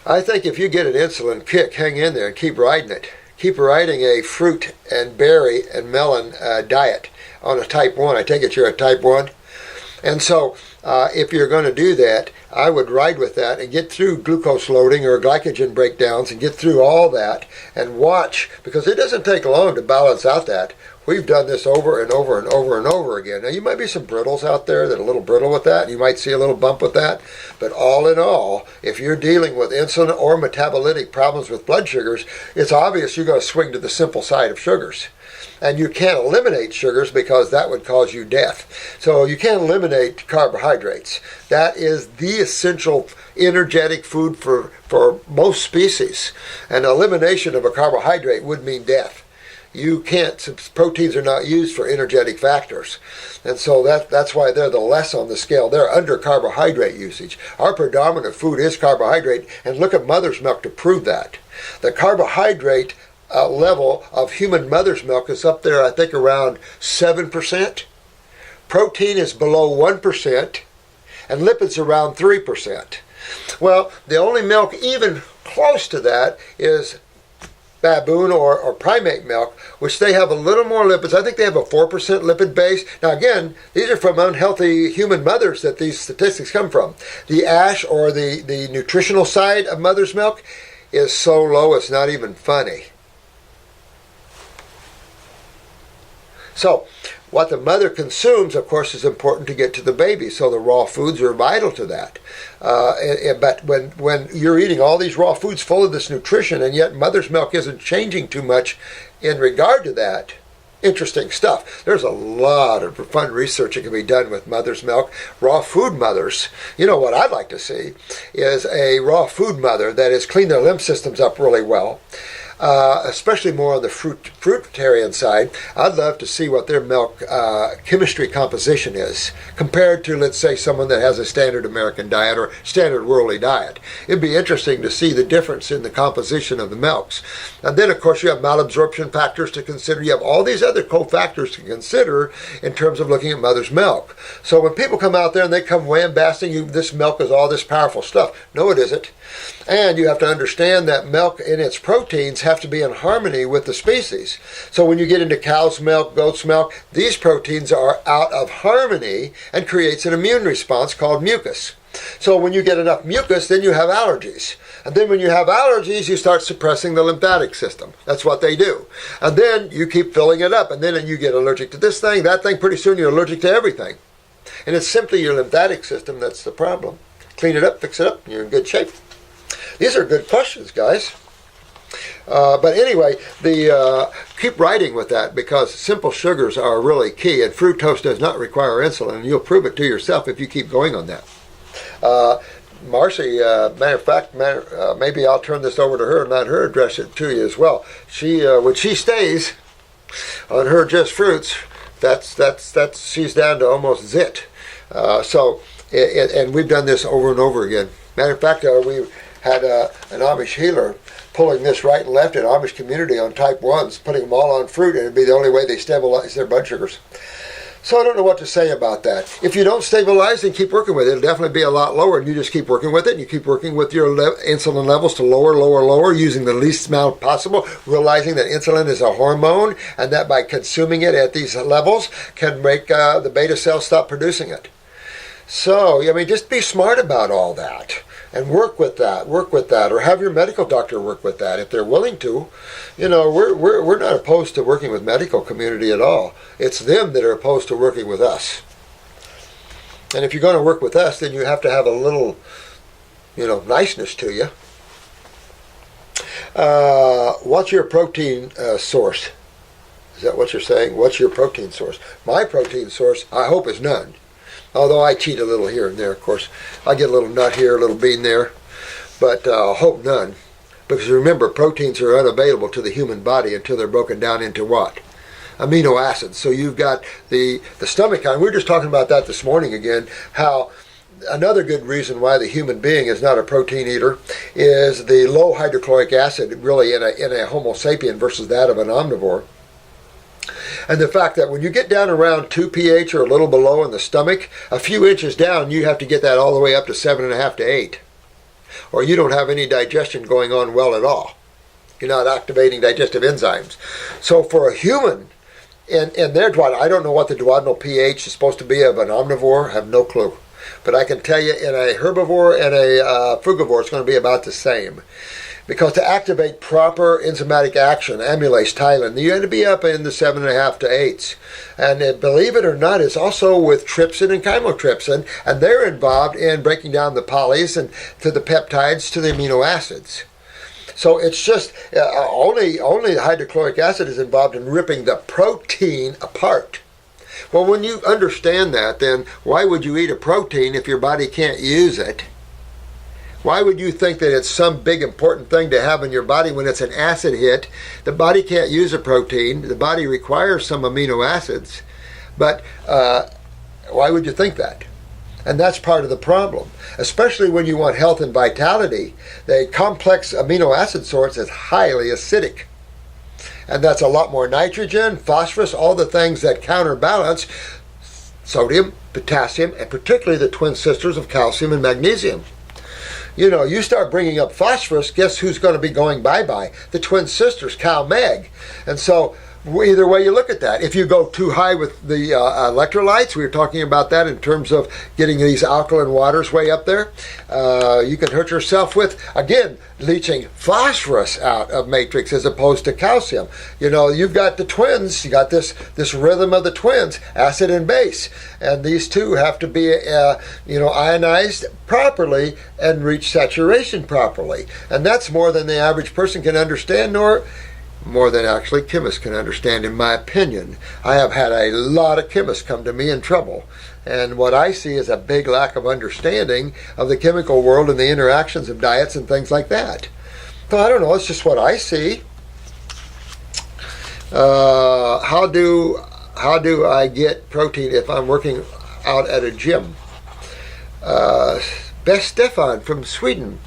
Speaker 1: I think if you get an insulin kick, hang in there and keep riding it. Keep riding a fruit and berry and melon diet on a type 1. I take it you're a type 1. And so if you're going to do that, I would ride with that and get through glucose loading or glycogen breakdowns and get through all that and watch, because it doesn't take long to balance out that. We've done this over and over and over and over again. Now, you might be some brittles out there that are a little brittle with that. You might see a little bump with that. But all in all, if you're dealing with insulin or metabolitic problems with blood sugars, it's obvious you're going to swing to the simple side of sugars. And you can't eliminate sugars because that would cause you death. So you can't eliminate carbohydrates. That is the essential energetic food for most species. And elimination of a carbohydrate would mean death. You can't, proteins are not used for energetic factors. And so that's why they're the less on the scale. They're under carbohydrate usage. Our predominant food is carbohydrate, and look at mother's milk to prove that. The carbohydrate level of human mother's milk is up there, I think, around 7%. Protein is below 1%, and lipids around 3%. Well, the only milk even close to that is baboon or primate milk, which they have a little more lipids. I think they have a 4% lipid base. Now again, these are from unhealthy human mothers that these statistics come from. The ash, or the nutritional side of mother's milk, is so low it's not even funny. So, what the mother consumes, of course, is important to get to the baby. So the raw foods are vital to that. But when you're eating all these raw foods full of this nutrition, and yet mother's milk isn't changing too much in regard to that, interesting stuff. There's a lot of fun research that can be done with mother's milk. Raw food mothers, you know what I'd like to see is a raw food mother that has cleaned their lymph systems up really well. Especially more on the fruitarian side. I'd love to see what their milk chemistry composition is compared to, let's say, someone that has a standard American diet or standard worldly diet. It'd be interesting to see the difference in the composition of the milks. And then, of course, you have malabsorption factors to consider. You have all these other cofactors to consider in terms of looking at mother's milk. So when people come out there and they come wham-basting, this milk is all this powerful stuff. No, it isn't. And you have to understand that milk and its proteins have to be in harmony with the species. So when you get into cow's milk, goat's milk, these proteins are out of harmony and creates an immune response called mucus. So when you get enough mucus, then you have allergies. And then when you have allergies, you start suppressing the lymphatic system. That's what they do. And then you keep filling it up. And then you get allergic to this thing, that thing. Pretty soon you're allergic to everything. And it's simply your lymphatic system that's the problem. Clean it up, fix it up, and you're in good shape. These are good questions, guys. But anyway, keep writing with that, because simple sugars are really key, and fructose does not require insulin, and you'll prove it to yourself if you keep going on that. Marcy, matter of fact, maybe I'll turn this over to her and let her address it to you as well. She, when she stays on her just fruits, that's she's down to almost zit. And we've done this over and over again. Matter of fact, we had an Amish healer pulling this right and left in Amish community on type 1s, putting them all on fruit, and it'd be the only way they stabilize their blood sugars. So I don't know what to say about that. If you don't stabilize and keep working with it, it'll definitely be a lot lower, and you just keep working with it, and you keep working with your insulin levels to lower, using the least amount possible, realizing that insulin is a hormone, and that by consuming it at these levels can make the beta cells stop producing it. So, I mean, just be smart about all that. And work with that, or have your medical doctor work with that if they're willing to. You know, we're not opposed to working with medical community at all. It's them that are opposed to working with us. And if you're going to work with us, then you have to have a little, niceness to you. What's your protein source? Is that what you're saying? What's your protein source? My protein source, I hope, is none. Although I cheat a little here and there, of course. I get a little nut here, a little bean there. But hope none. Because remember, proteins are unavailable to the human body until they're broken down into what? Amino acids. So you've got the stomach kind. We were just talking about that this morning again, how another good reason why the human being is not a protein eater is the low hydrochloric acid really in a Homo sapien versus that of an omnivore. And the fact that when you get down around 2 pH or a little below in the stomach, a few inches down, you have to get that all the way up to 7.5 to 8. Or you don't have any digestion going on well at all. You're not activating digestive enzymes. So for a human, in their duodenum, I don't know what the duodenal pH is supposed to be of an omnivore, I have no clue. But I can tell you in a herbivore and a frugivore, it's going to be about the same. Because to activate proper enzymatic action, amylase, tylen, you have to be up in the 7.5 to 8s. And believe it or not, it's also with trypsin and chymotrypsin, and they're involved in breaking down the polys and to the peptides to the amino acids. So it's just only the hydrochloric acid is involved in ripping the protein apart. Well, when you understand that, then why would you eat a protein if your body can't use it? Why would you think that it's some big important thing to have in your body when it's an acid hit? The body can't use a protein. The body requires some amino acids. But why would you think that? And that's part of the problem, especially when you want health and vitality. The complex amino acid source is highly acidic. And that's a lot more nitrogen, phosphorus, all the things that counterbalance sodium, potassium, and particularly the twin sisters of calcium and magnesium. You know, you start bringing up phosphorus, guess who's going to be going bye-bye? The twin sisters, Cal Mag. And so either way you look at that. If you go too high with the electrolytes, we were talking about that in terms of getting these alkaline waters way up there, you can hurt yourself with, again, leaching phosphorus out of matrix as opposed to calcium. You know, you've got the twins, you got this rhythm of the twins, acid and base, and these two have to be ionized properly and reach saturation properly. And that's more than the average person can understand, nor more than actually chemists can understand, in my opinion. I have had a lot of chemists come to me in trouble, and what I see is a big lack of understanding of the chemical world and the interactions of diets and things like that. So I don't know, it's just what I see. How do I get protein if I'm working out at a gym? Best Stefan from Sweden.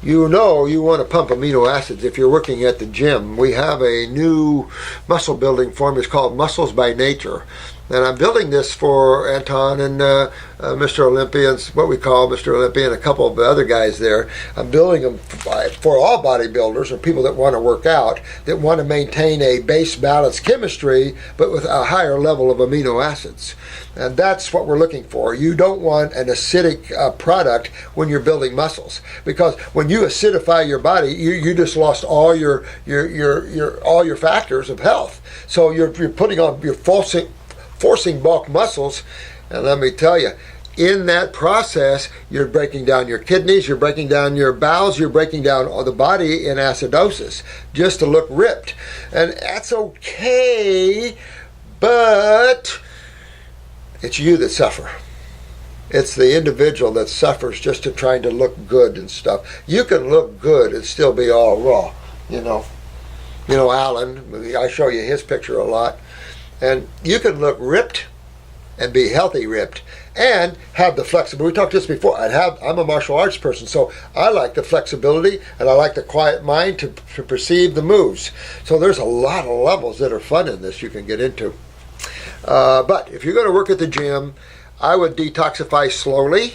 Speaker 1: You know you want to pump amino acids if you're working at the gym. We have a new muscle building form. It's called Muscles by Nature. And I'm building this for Anton and Mr. Olympia, and what we call Mr. Olympia, and a couple of other guys there. I'm building them for all bodybuilders or people that want to work out, that want to maintain a base balanced chemistry, but with a higher level of amino acids. And that's what we're looking for. You don't want an acidic product when you're building muscles, because when you acidify your body, you just lost all your all your factors of health. So you're forcing bulk muscles, and let me tell you, in that process, you're breaking down your kidneys, you're breaking down your bowels, you're breaking down all the body in acidosis just to look ripped. And that's okay, but it's you that suffer. It's the individual that suffers just to trying to look good and stuff. You can look good and still be all raw, you know. You know, Alan, I show you his picture a lot. And you can look ripped and be healthy ripped and have the flexibility. We talked this before. I'm a martial arts person, so I like the flexibility and I like the quiet mind to perceive the moves. So there's a lot of levels that are fun in this you can get into. But if you're going to work at the gym, I would detoxify slowly.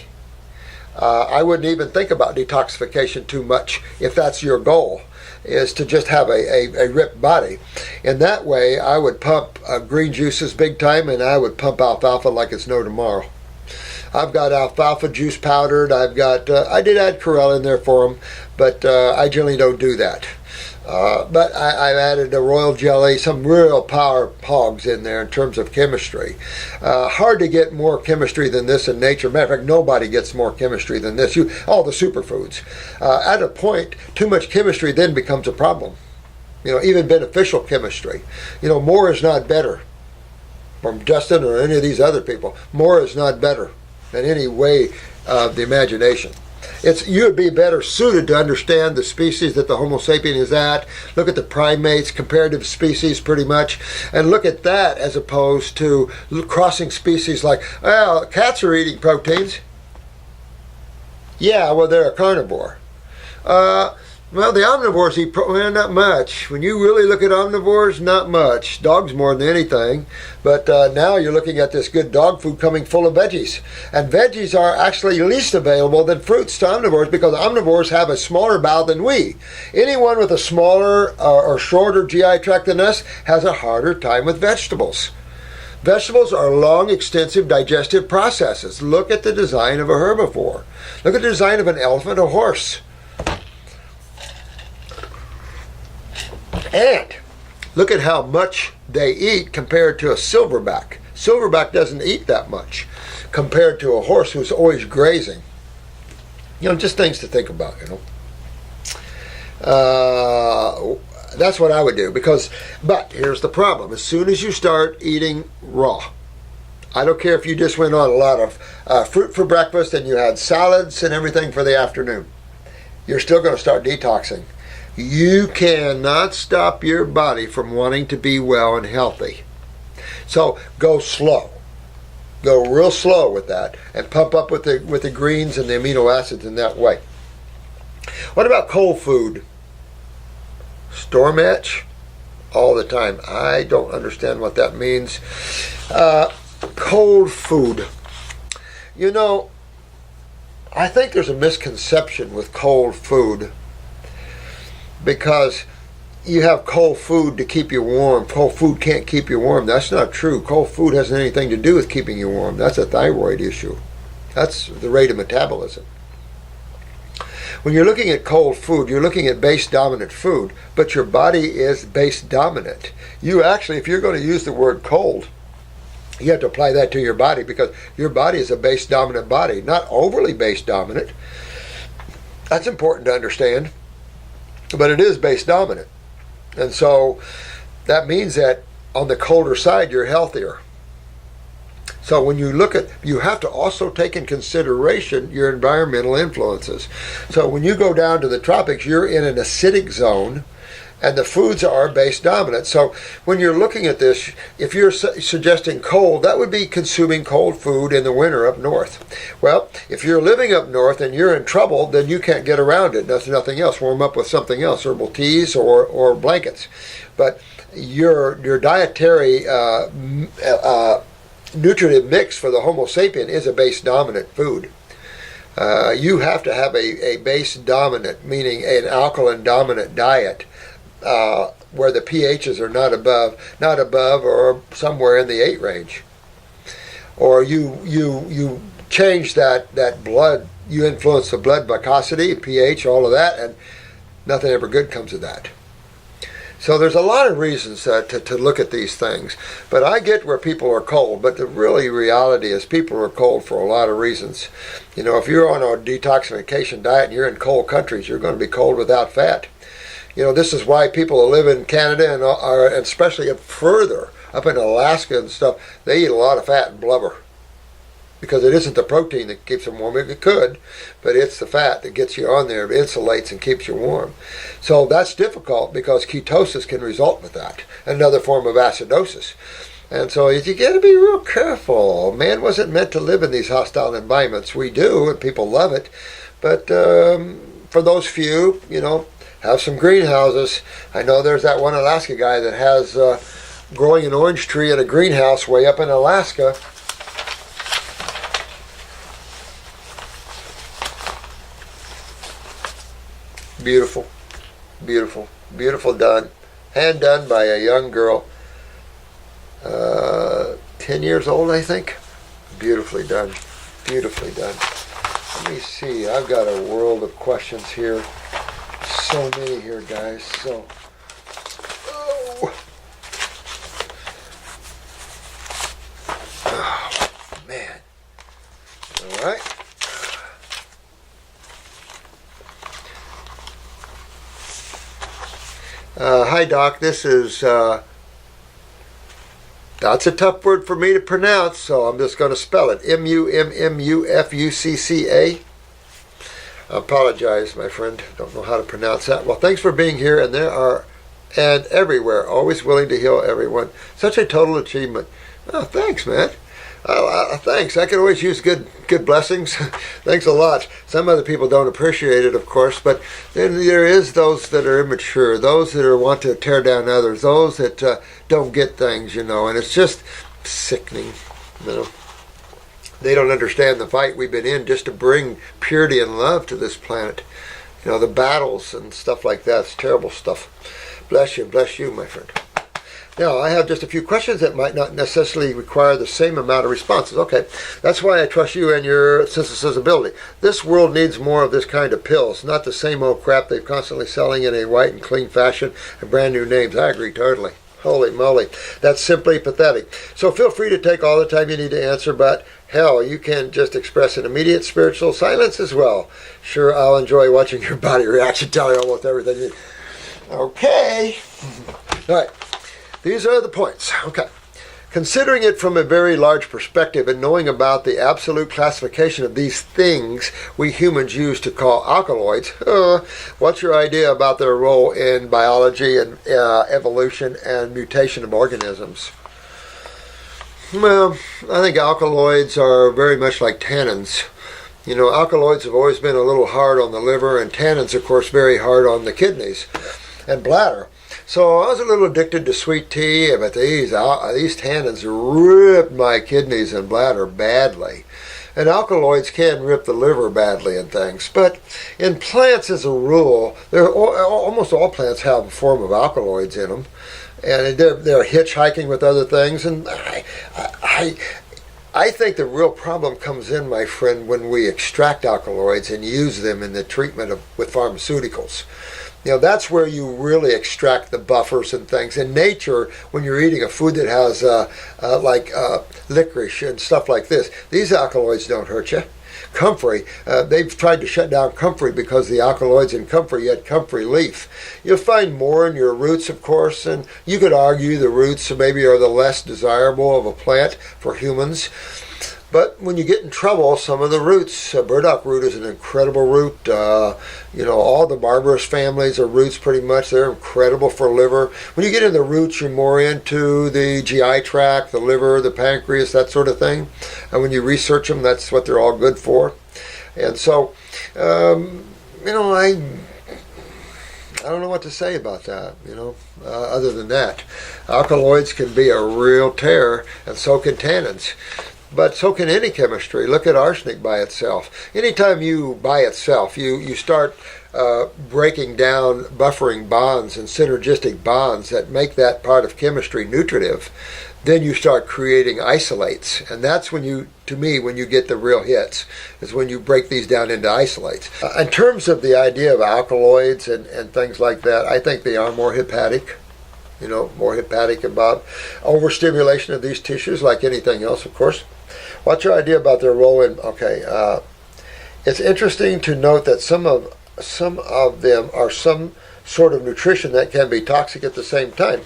Speaker 1: I wouldn't even think about detoxification too much if that's your goal, is to just have a ripped body. In that way, I would pump green juices big time, and I would pump alfalfa like it's no tomorrow. I've got alfalfa juice powdered. I did add Corella in there for them, but I generally don't do that. But I've added a royal jelly, some real power hogs in there in terms of chemistry. Hard to get more chemistry than this in nature. Matter of fact, nobody gets more chemistry than this. All the superfoods. At a point, too much chemistry then becomes a problem. You know, even beneficial chemistry. You know, more is not better. From Justin or any of these other people, more is not better in any way of the imagination. You would be better suited to understand the species that the Homo sapien is at. Look at the primates, comparative species pretty much, and look at that as opposed to crossing species like, well, cats are eating proteins. Yeah, well, they're a carnivore. Well, the omnivores eat not much. When you really look at omnivores, not much. Dogs more than anything. But now you're looking at this good dog food coming full of veggies. And veggies are actually least available than fruits to omnivores because omnivores have a smaller bowel than we. Anyone with a smaller or shorter GI tract than us has a harder time with vegetables. Vegetables are long, extensive digestive processes. Look at the design of a herbivore. Look at the design of an elephant or horse. And look at how much they eat compared to a silverback. Silverback doesn't eat that much compared to a horse who's always grazing. Just things to think about, That's what I would do but here's the problem. As soon as you start eating raw, I don't care if you just went on a lot of fruit for breakfast and you had salads and everything for the afternoon, you're still going to start detoxing. You cannot stop your body from wanting to be well and healthy. So go slow. Go real slow with that and pump up with the greens and the amino acids in that way. What about cold food? Store match all the time. I don't understand what that means. Cold food. I think there's a misconception with cold food because you have cold food to keep you warm. Cold food can't keep you warm. That's not true. Cold food hasn't anything to do with keeping you warm. That's a thyroid issue. That's the rate of metabolism. When you're looking at cold food, you're looking at base dominant food, but your body is base dominant. You actually, if you're going to use the word cold, you have to apply that to your body because your body is a base dominant body, not overly base dominant. That's important to understand, but it is base dominant. And so that means that on the colder side, you're healthier. So when you look at, you have to also take in consideration your environmental influences. So when you go down to the tropics, you're in an acidic zone, and the foods are base dominant. So when you're looking at this, if you're suggesting cold, that would be consuming cold food in the winter up north. Well, if you're living up north and you're in trouble, then you can't get around it. That's nothing else. Warm up with something else, herbal teas or blankets. But your dietary nutritive mix for the Homo sapien is a base dominant food. You have to have a base dominant, meaning an alkaline dominant diet, where the pHs are not above or somewhere in the 8 range. Or you change that blood, you influence the blood viscosity, pH, all of that, and nothing ever good comes of that. So there's a lot of reasons to look at these things. But I get where people are cold, but the reality is people are cold for a lot of reasons. If you're on a detoxification diet and you're in cold countries, you're going to be cold without fat. This is why people who live in Canada and especially further up in Alaska and stuff, they eat a lot of fat and blubber. Because it isn't the protein that keeps them warm. It could, but it's the fat that gets you on there, insulates and keeps you warm. So that's difficult because ketosis can result with that, another form of acidosis. And so you got to be real careful. Man wasn't meant to live in these hostile environments. We do, and people love it. But for those few, have some greenhouses. I know there's that one Alaska guy that has growing an orange tree in a greenhouse way up in Alaska. Beautiful, beautiful, beautiful done. Hand done by a young girl, 10 years old, I think. Beautifully done, beautifully done. Let me see, I've got a world of questions here. So many here, guys, oh. Oh, man. All right. Hi, Doc. This is, that's a tough word for me to pronounce, so I'm just going to spell it. Mummufucca. I apologize, my friend. Don't know how to pronounce that. Well, thanks for being here, and everywhere. Always willing to heal everyone. Such a total achievement. Oh, thanks, man. Thanks. I can always use good blessings. Thanks a lot. Some other people don't appreciate it, of course, but then there is those that are immature, those that want to tear down others, those that don't get things, and it's just sickening, They don't understand the fight we've been in just to bring purity and love to this planet. The battles and stuff like that. It's terrible stuff. Bless you, my friend. Now, I have just a few questions that might not necessarily require the same amount of responses. Okay, that's why I trust you and your synthesis ability. This world needs more of this kind of pills, not the same old crap they're constantly selling in a white and clean fashion and brand new names. I agree totally. Holy moly, that's simply pathetic. So feel free to take all the time you need to answer, but hell, you can just express an immediate spiritual silence as well. Sure, I'll enjoy watching your body reaction, tell you almost everything. Okay. All right. These are the points. Okay. Considering it from a very large perspective and knowing about the absolute classification of these things we humans use to call alkaloids, what's your idea about their role in biology and evolution and mutation of organisms? Well, I think alkaloids are very much like tannins. You know, alkaloids have always been a little hard on the liver, and tannins, of course, very hard on the kidneys and bladder. So I was a little addicted to sweet tea, but these tannins ripped my kidneys and bladder badly. And alkaloids can rip the liver badly and things. But in plants, as a rule, almost all plants have a form of alkaloids in them. And they're hitchhiking with other things. And I think the real problem comes in, my friend, when we extract alkaloids and use them in the treatment with pharmaceuticals. You know, that's where you really extract the buffers and things. In nature, when you're eating a food that has licorice and stuff like this, these alkaloids don't hurt you. Comfrey, they've tried to shut down comfrey because the alkaloids in comfrey, yet comfrey leaf. You'll find more in your roots, of course, and you could argue the roots maybe are the less desirable of a plant for humans. But when you get in trouble, some of the roots, burdock root is an incredible root. All the barbarous families are roots pretty much. They're incredible for liver. When you get in the roots, you're more into the GI tract, the liver, the pancreas, that sort of thing. And when you research them, that's what they're all good for. And so, I don't know what to say about that, other than that. Alkaloids can be a real terror, and so can tannins. But so can any chemistry. Look at arsenic by itself. Anytime you start breaking down buffering bonds and synergistic bonds that make that part of chemistry nutritive, then you start creating isolates. And that's when you get the real hits, is when you break these down into isolates. In terms of the idea of alkaloids and things like that, I think they are more hepatic. More hepatic about overstimulation of these tissues, like anything else, of course. What's your idea about their role in? It's interesting to note that some of them are some sort of nutrition that can be toxic at the same time.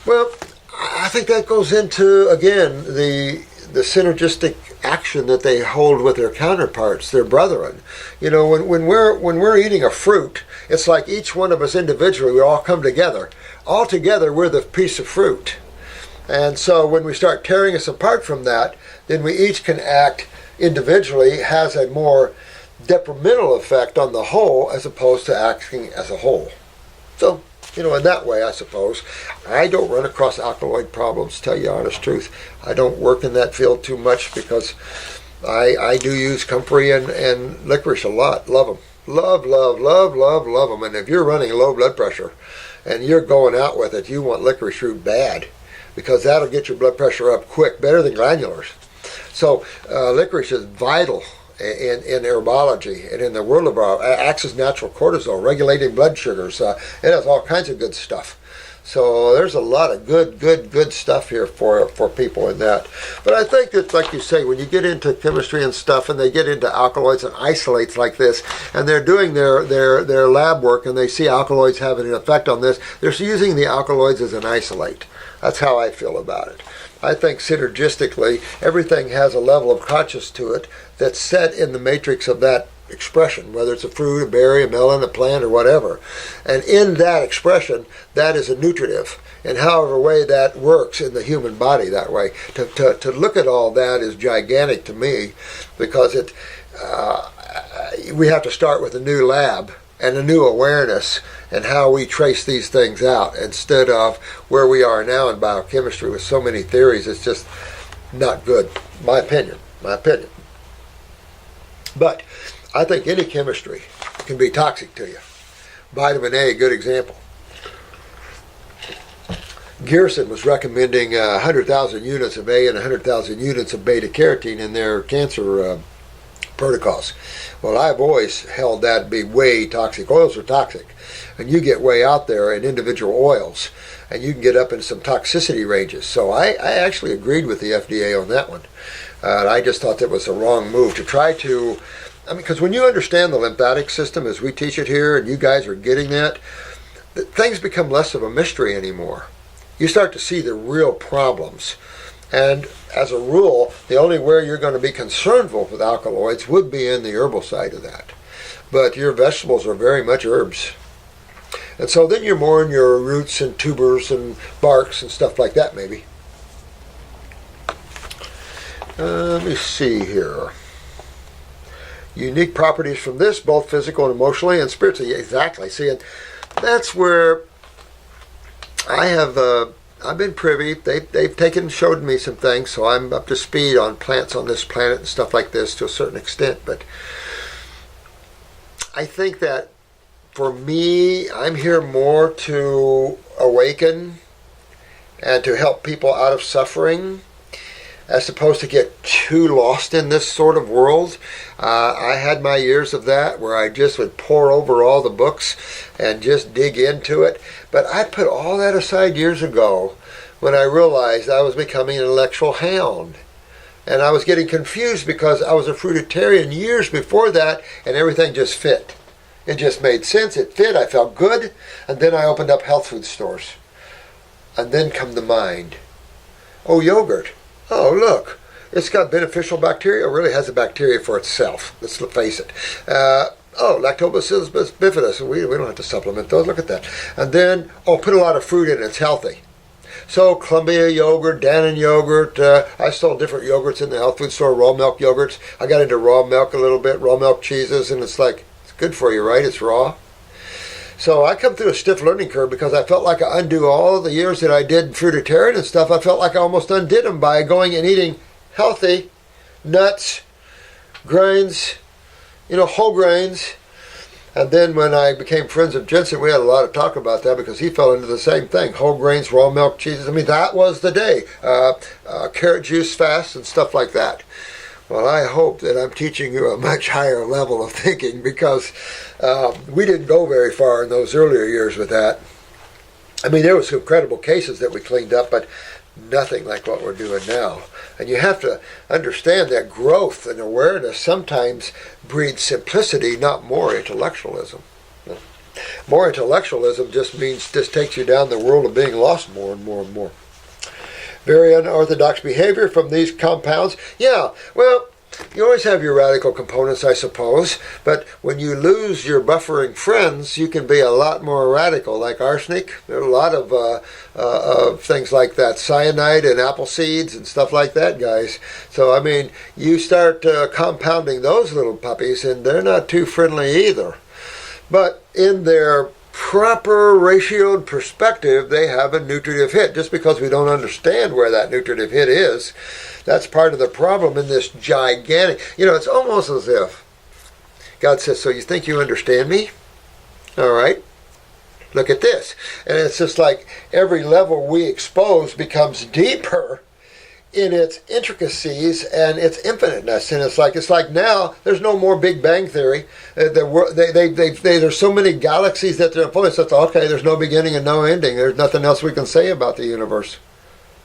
Speaker 1: Well, I think that goes into, again, the synergistic action that they hold with their counterparts, their brethren. When we're eating a fruit, it's like each one of us individually, we all come together. All together, we're the piece of fruit. And so when we start tearing us apart from that, then we each can act individually, has a more detrimental effect on the whole as opposed to acting as a whole. So, in that way, I suppose. I don't run across alkaloid problems, to tell you the honest truth. I don't work in that field too much because I do use comfrey and licorice a lot. Love them. Love them. And if you're running low blood pressure and you're going out with it, you want licorice root bad, because that'll get your blood pressure up quick, better than granulars. So licorice is vital in herbology and in the world of acts as natural cortisol, regulating blood sugars. It has all kinds of good stuff. So there's a lot of good stuff here for people in that. But I think that, like you say, when you get into chemistry and stuff, and they get into alkaloids and isolates like this, and they're doing their lab work, and they see alkaloids having an effect on this, they're using the alkaloids as an isolate. That's how I feel about it. I think synergistically, everything has a level of conscious to it that's set in the matrix of that expression, whether it's a fruit, a berry, a melon, a plant, or whatever. And in that expression, that is a nutritive. And however way that works in the human body that way, to look at all that is gigantic to me, because we have to start with a new lab and a new awareness and how we trace these things out, instead of where we are now in biochemistry with so many theories. It's just not good, my opinion. But I think any chemistry can be toxic to you. Vitamin A, good example. Gerson was recommending 100,000 units of A and 100,000 units of beta carotene in their cancer protocols. Well, I've always held that to be way toxic. Oils are toxic, and you get way out there in individual oils, and you can get up in some toxicity ranges. So I actually agreed with the FDA on that one. I just thought that was a wrong move to try to, because when you understand the lymphatic system as we teach it here, and you guys are getting that, things become less of a mystery anymore. You start to see the real problems. And as a rule, the only where you're going to be concerned with alkaloids would be in the herbal side of that. But your vegetables are very much herbs. And so then you're more in your roots and tubers and barks and stuff like that, maybe. Let me see here. Unique properties from this, both physical and emotionally and spiritually. Exactly. See, and that's where I've been privy. They've showed me some things, so I'm up to speed on plants on this planet and stuff like this to a certain extent. But I think that for me, I'm here more to awaken and to help people out of suffering, as opposed to get too lost in this sort of world. I had my years of that where I just would pore over all the books and just dig into it. But I put all that aside years ago when I realized I was becoming an intellectual hound. And I was getting confused because I was a fruitarian years before that, and everything just fit. It just made sense. It fit. I felt good. And then I opened up health food stores. And then come to mind, oh, yogurt. Oh, look, it's got beneficial bacteria. It really has a bacteria for itself. Let's face it. Lactobacillus bifidus. We don't have to supplement those. Look at that. And then, put a lot of fruit in it. It's healthy. So Columbia yogurt, Dannon yogurt. I sold different yogurts in the health food store, raw milk yogurts. I got into raw milk a little bit, raw milk cheeses, and it's like, it's good for you, right? It's raw. So I come through a stiff learning curve because I felt like I undo all the years that I did fruitarian and stuff. I felt like I almost undid them by going and eating healthy nuts, grains, whole grains. And then when I became friends with Jensen, we had a lot of talk about that because he fell into the same thing. Whole grains, raw milk, cheeses. That was the day. Carrot juice fast and stuff like that. Well, I hope that I'm teaching you a much higher level of thinking because we didn't go very far in those earlier years with that. There were some credible cases that we cleaned up, but nothing like what we're doing now. And you have to understand that growth and awareness sometimes breeds simplicity, not more intellectualism. More intellectualism just takes you down the world of being lost more and more and more. Very unorthodox behavior from these compounds. Yeah, well, you always have your radical components, I suppose, but when you lose your buffering friends, you can be a lot more radical, like arsenic. There are a lot of things like that, cyanide and apple seeds and stuff like that, guys. So, you start compounding those little puppies, and they're not too friendly either. But in their proper ratioed perspective, they have a nutritive hit. Just because we don't understand where that nutritive hit is, that's part of the problem in this gigantic, it's almost as if God says, so you think you understand me? All right, look at this. And it's just like every level we expose becomes deeper in its intricacies and its infiniteness, and it's like now there's no more Big Bang Theory. There's so many galaxies that they're unfolding. So it's okay. There's no beginning and no ending. There's nothing else we can say about the universe.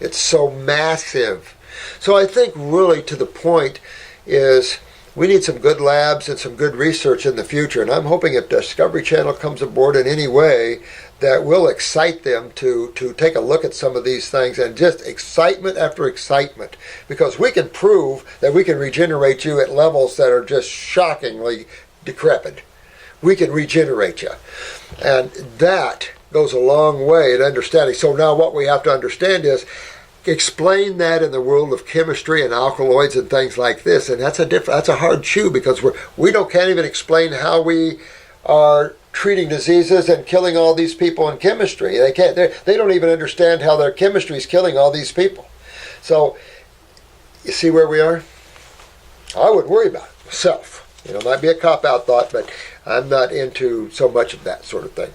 Speaker 1: It's so massive. So I think really to the point is we need some good labs and some good research in the future. And I'm hoping if Discovery Channel comes aboard in any way, that will excite them to take a look at some of these things, and just excitement after excitement, because we can prove that we can regenerate you at levels that are just shockingly decrepit. We can regenerate you, and that goes a long way in understanding. So now what we have to understand is explain that in the world of chemistry and alkaloids and things like this, and that's a hard chew, because we can't even explain how we are treating diseases and killing all these people in chemistry. They can't. They don't even understand how their chemistry is killing all these people. So you see where we are? I wouldn't worry about it myself. It might be a cop-out thought, but I'm not into so much of that sort of thing.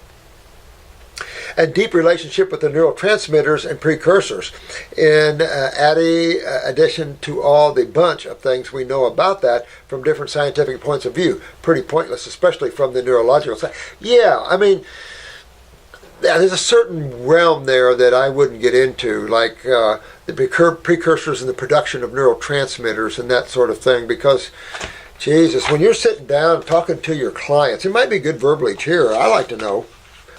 Speaker 1: and deep relationship with the neurotransmitters and precursors. In addition to all the bunch of things we know about that from different scientific points of view. Pretty pointless, especially from the neurological side. Yeah, I mean, there's a certain realm there that I wouldn't get into, like the precursors in the production of neurotransmitters and that sort of thing, because Jesus, when you're sitting down talking to your clients, it might be good verbiage here, I like to know,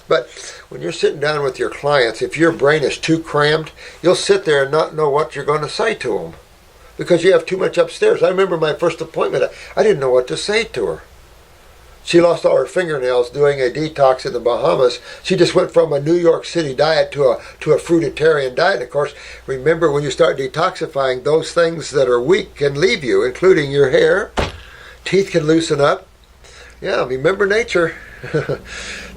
Speaker 1: but when you're sitting down with your clients, if your brain is too crammed, you'll sit there and not know what you're going to say to them because you have too much upstairs. I remember my first appointment, I didn't know what to say to her. She lost all her fingernails doing a detox in the Bahamas. She just went from a New York City diet to a fruitarian diet. And of course, remember when you start detoxifying, those things that are weak can leave you, including your hair. Teeth can loosen up. Yeah, remember nature.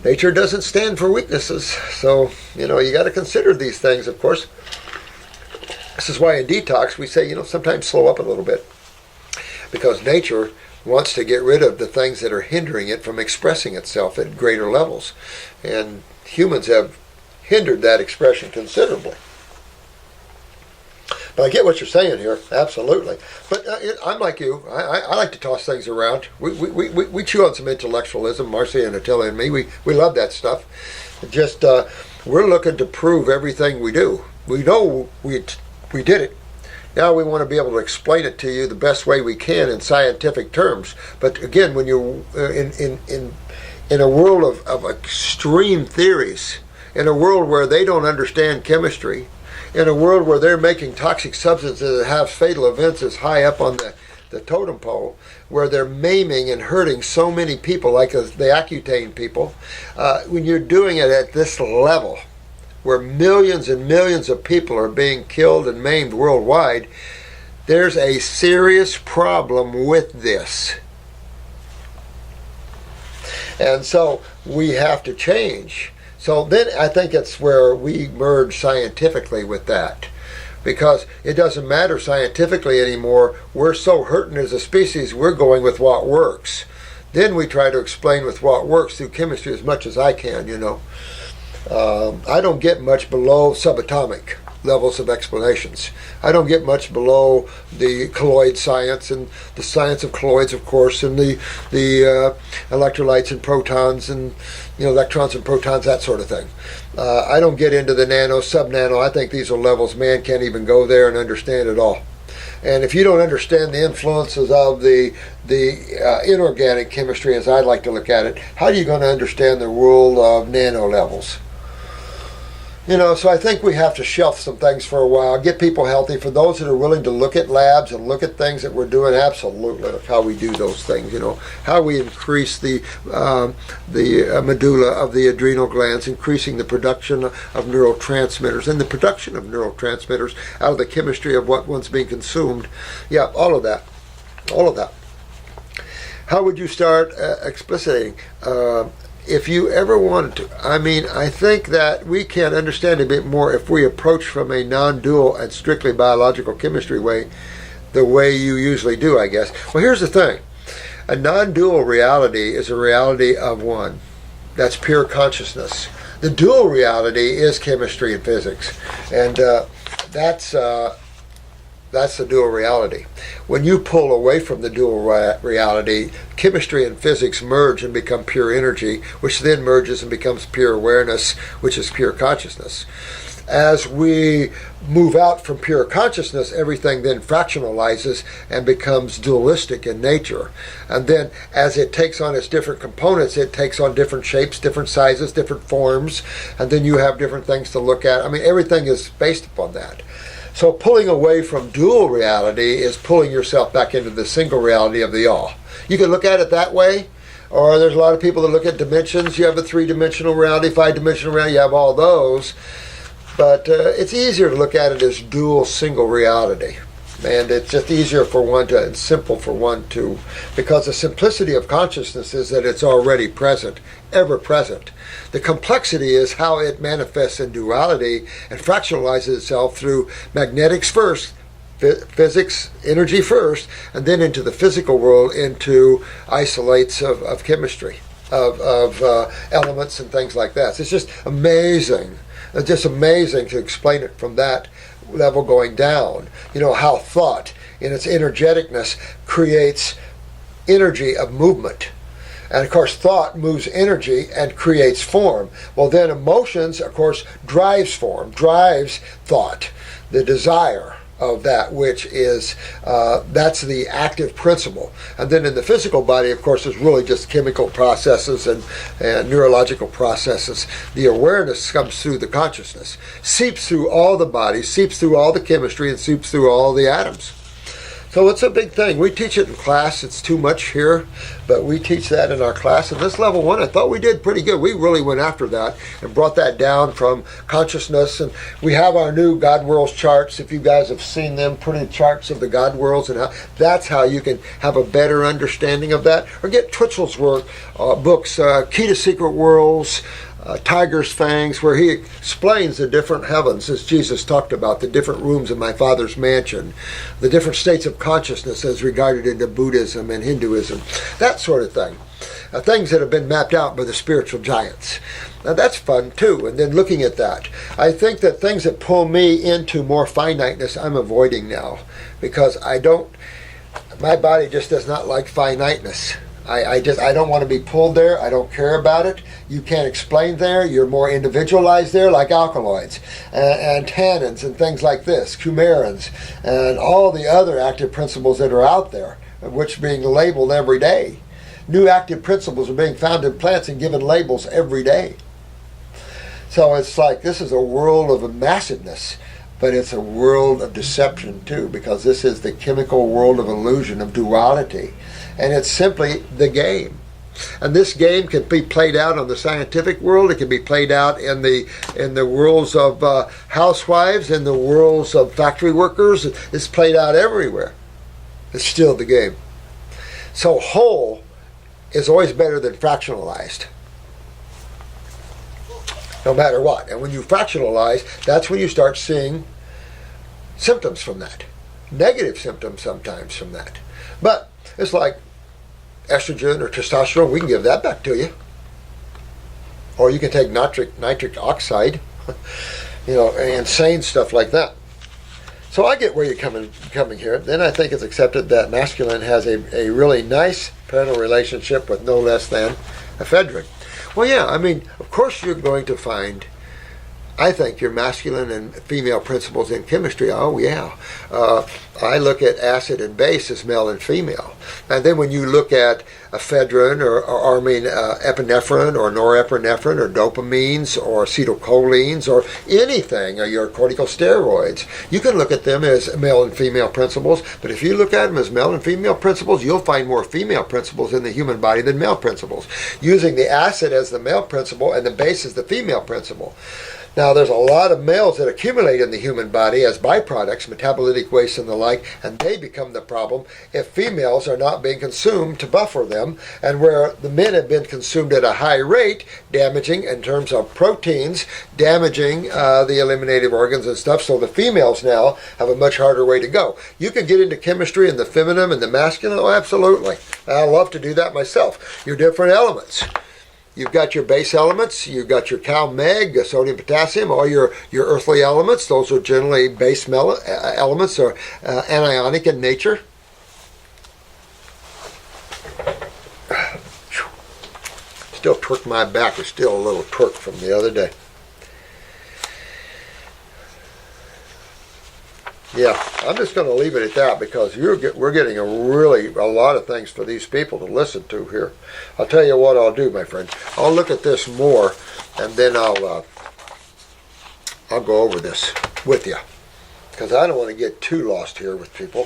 Speaker 1: Nature doesn't stand for weaknesses. So, you got to consider these things, of course. This is why in detox we say, sometimes slow up a little bit. Because nature wants to get rid of the things that are hindering it from expressing itself at greater levels. And humans have hindered that expression considerably. But I get what you're saying here, absolutely. But I'm like you. I like to toss things around. We chew on some intellectualism, Marcia and Attila and me. We love that stuff. Just we're looking to prove everything we do. We know we did it. Now we want to be able to explain it to you the best way we can in scientific terms. But again, when you're in a world of extreme theories, in a world where they don't understand chemistry, in a world where they're making toxic substances that have fatal events as high up on the totem pole, where they're maiming and hurting so many people, like the Accutane people, when you're doing it at this level, where millions and millions of people are being killed and maimed worldwide, there's a serious problem with this. And so we have to change. So then I think it's where we merge scientifically with that. Because it doesn't matter scientifically anymore. We're so hurting as a species, we're going with what works. Then we try to explain with what works through chemistry as much as I can, I don't get much below subatomic levels of explanations. I don't get much below the colloid science and the science of colloids, of course, and the electrolytes and protons and electrons and protons, that sort of thing. I don't get into the nano, sub-nano. I think these are levels man can't even go there and understand at all. And if you don't understand the influences of the inorganic chemistry, as I like to look at it, how are you going to understand the world of nano levels? So I think we have to shelf some things for a while, get people healthy. For those that are willing to look at labs and look at things that we're doing, absolutely, how we do those things, how we increase the medulla of the adrenal glands, increasing the production of neurotransmitters and the production of neurotransmitters out of the chemistry of one's being consumed. Yeah, all of that. How would you start explicitating? If you ever wanted to. I think that we can understand a bit more if we approach from a non-dual and strictly biological chemistry way, the way you usually do, I guess. Well, here's the thing. A non-dual reality is a reality of one. That's pure consciousness. The dual reality is chemistry and physics. And that's the dual reality. When you pull away from the dual reality, chemistry and physics merge and become pure energy, which then merges and becomes pure awareness, which is pure consciousness. As we move out from pure consciousness, everything then fractionalizes and becomes dualistic in nature. And then as it takes on its different components, it takes on different shapes, different sizes, different forms, and then you have different things to look at. Everything is based upon that. So pulling away from dual reality is pulling yourself back into the single reality of the all. You can look at it that way, or there's a lot of people that look at dimensions. You have a 3-dimensional reality, 5-dimensional reality, you have all those. But it's easier to look at it as dual single reality. And it's just easier for one to, and simple for one to, because the simplicity of consciousness is that it's already present, ever present. The complexity is how it manifests in duality and fractionalizes itself through magnetics first, physics, energy first, and then into the physical world, into isolates of chemistry. of elements and things like that. So it's just amazing. It's just amazing to explain it from that level going down. You know, how thought in its energeticness creates energy of movement. And of course, thought moves energy and creates form. Well, then emotions, of course, drives form, drives thought, the desire of that which is, that's the active principle. And then in the physical body, of course, is really just chemical processes and neurological processes. The awareness comes through the consciousness, seeps through all the body, seeps through all the chemistry, and seeps through all the atoms. So it's a big thing. We teach it in class. It's too much here, but we teach that in our class. And this level 1, I thought we did pretty good. We really went after that and brought that down from consciousness. And we have our new God Worlds charts. If you guys have seen them, printed charts of the God Worlds, and that's how you can have a better understanding of that. Or get Twitchell's work, books, Key to Secret Worlds, Tiger's Fangs, where he explains the different heavens, as Jesus talked about, the different rooms in my Father's mansion, the different states of consciousness as regarded into Buddhism and Hinduism, that sort of thing. Things that have been mapped out by the spiritual giants. Now that's fun too, and then looking at that. I think that things that pull me into more finiteness, I'm avoiding now, because my body just does not like finiteness. I don't want to be pulled there. I don't care about it. You can't explain there. You're more individualized there, like alkaloids and tannins and things like this, coumarins, and all the other active principles that are out there, which are being labeled every day. New active principles are being found in plants and given labels every day. So it's like this is a world of massiveness, but it's a world of deception too, because this is the chemical world of illusion, of duality. And it's simply the game. And this game can be played out on the scientific world. It can be played out in the worlds of housewives, in the worlds of factory workers. It's played out everywhere. It's still the game. So whole is always better than fractionalized, no matter what. And when you fractionalize, that's when you start seeing symptoms from that. Negative symptoms sometimes from that. But it's like estrogen or testosterone, we can give that back to you. Or you can take nitric oxide, insane stuff like that. So I get where you're coming here. Then I think it's accepted that masculine has a really nice parental relationship with no less than ephedrine. Well, yeah, I mean, of course you're going to find, I think, your masculine and female principles in chemistry. Oh, yeah. I look at acid and base as male and female. And then when you look at ephedrine epinephrine or norepinephrine or dopamines or acetylcholines or anything, or your corticosteroids, you can look at them as male and female principles. But if you look at them as male and female principles, you'll find more female principles in the human body than male principles, using the acid as the male principle and the base as the female principle. Now, there's a lot of males that accumulate in the human body as byproducts, metabolitic waste and the like, and they become the problem if females are not being consumed to buffer them, and where the men have been consumed at a high rate, damaging in terms of proteins, damaging the eliminative organs and stuff, so the females now have a much harder way to go. You can get into chemistry and the feminine and the masculine, oh, absolutely. I love to do that myself. Your different elements. You've got your base elements, you've got your cal, meg, sodium, potassium, all your earthly elements. Those are generally base elements or anionic in nature. Still twerk my back. It's still a little twerk from the other day. Yeah, I'm just going to leave it at that because we're getting a lot of things for these people to listen to here. I'll tell you what I'll do, my friend. I'll look at this more, and then I'll go over this with you because I don't want to get too lost here with people.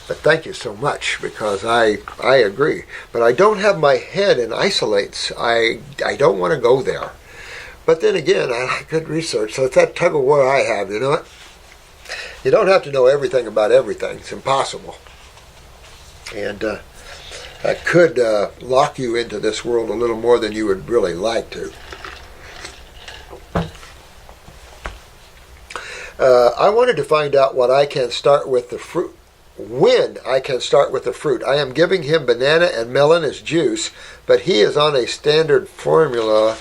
Speaker 1: But thank you so much because I agree. But I don't have my head in isolates. I don't want to go there. But then again, I like good research, so it's that tug of war I have, you know what? You don't have to know everything about everything. It's impossible. And that could lock you into this world a little more than you would really like to. I wanted to find out what I can start with the fruit when I can start with the fruit. I am giving him banana and melon as juice, but he is on a standard formula.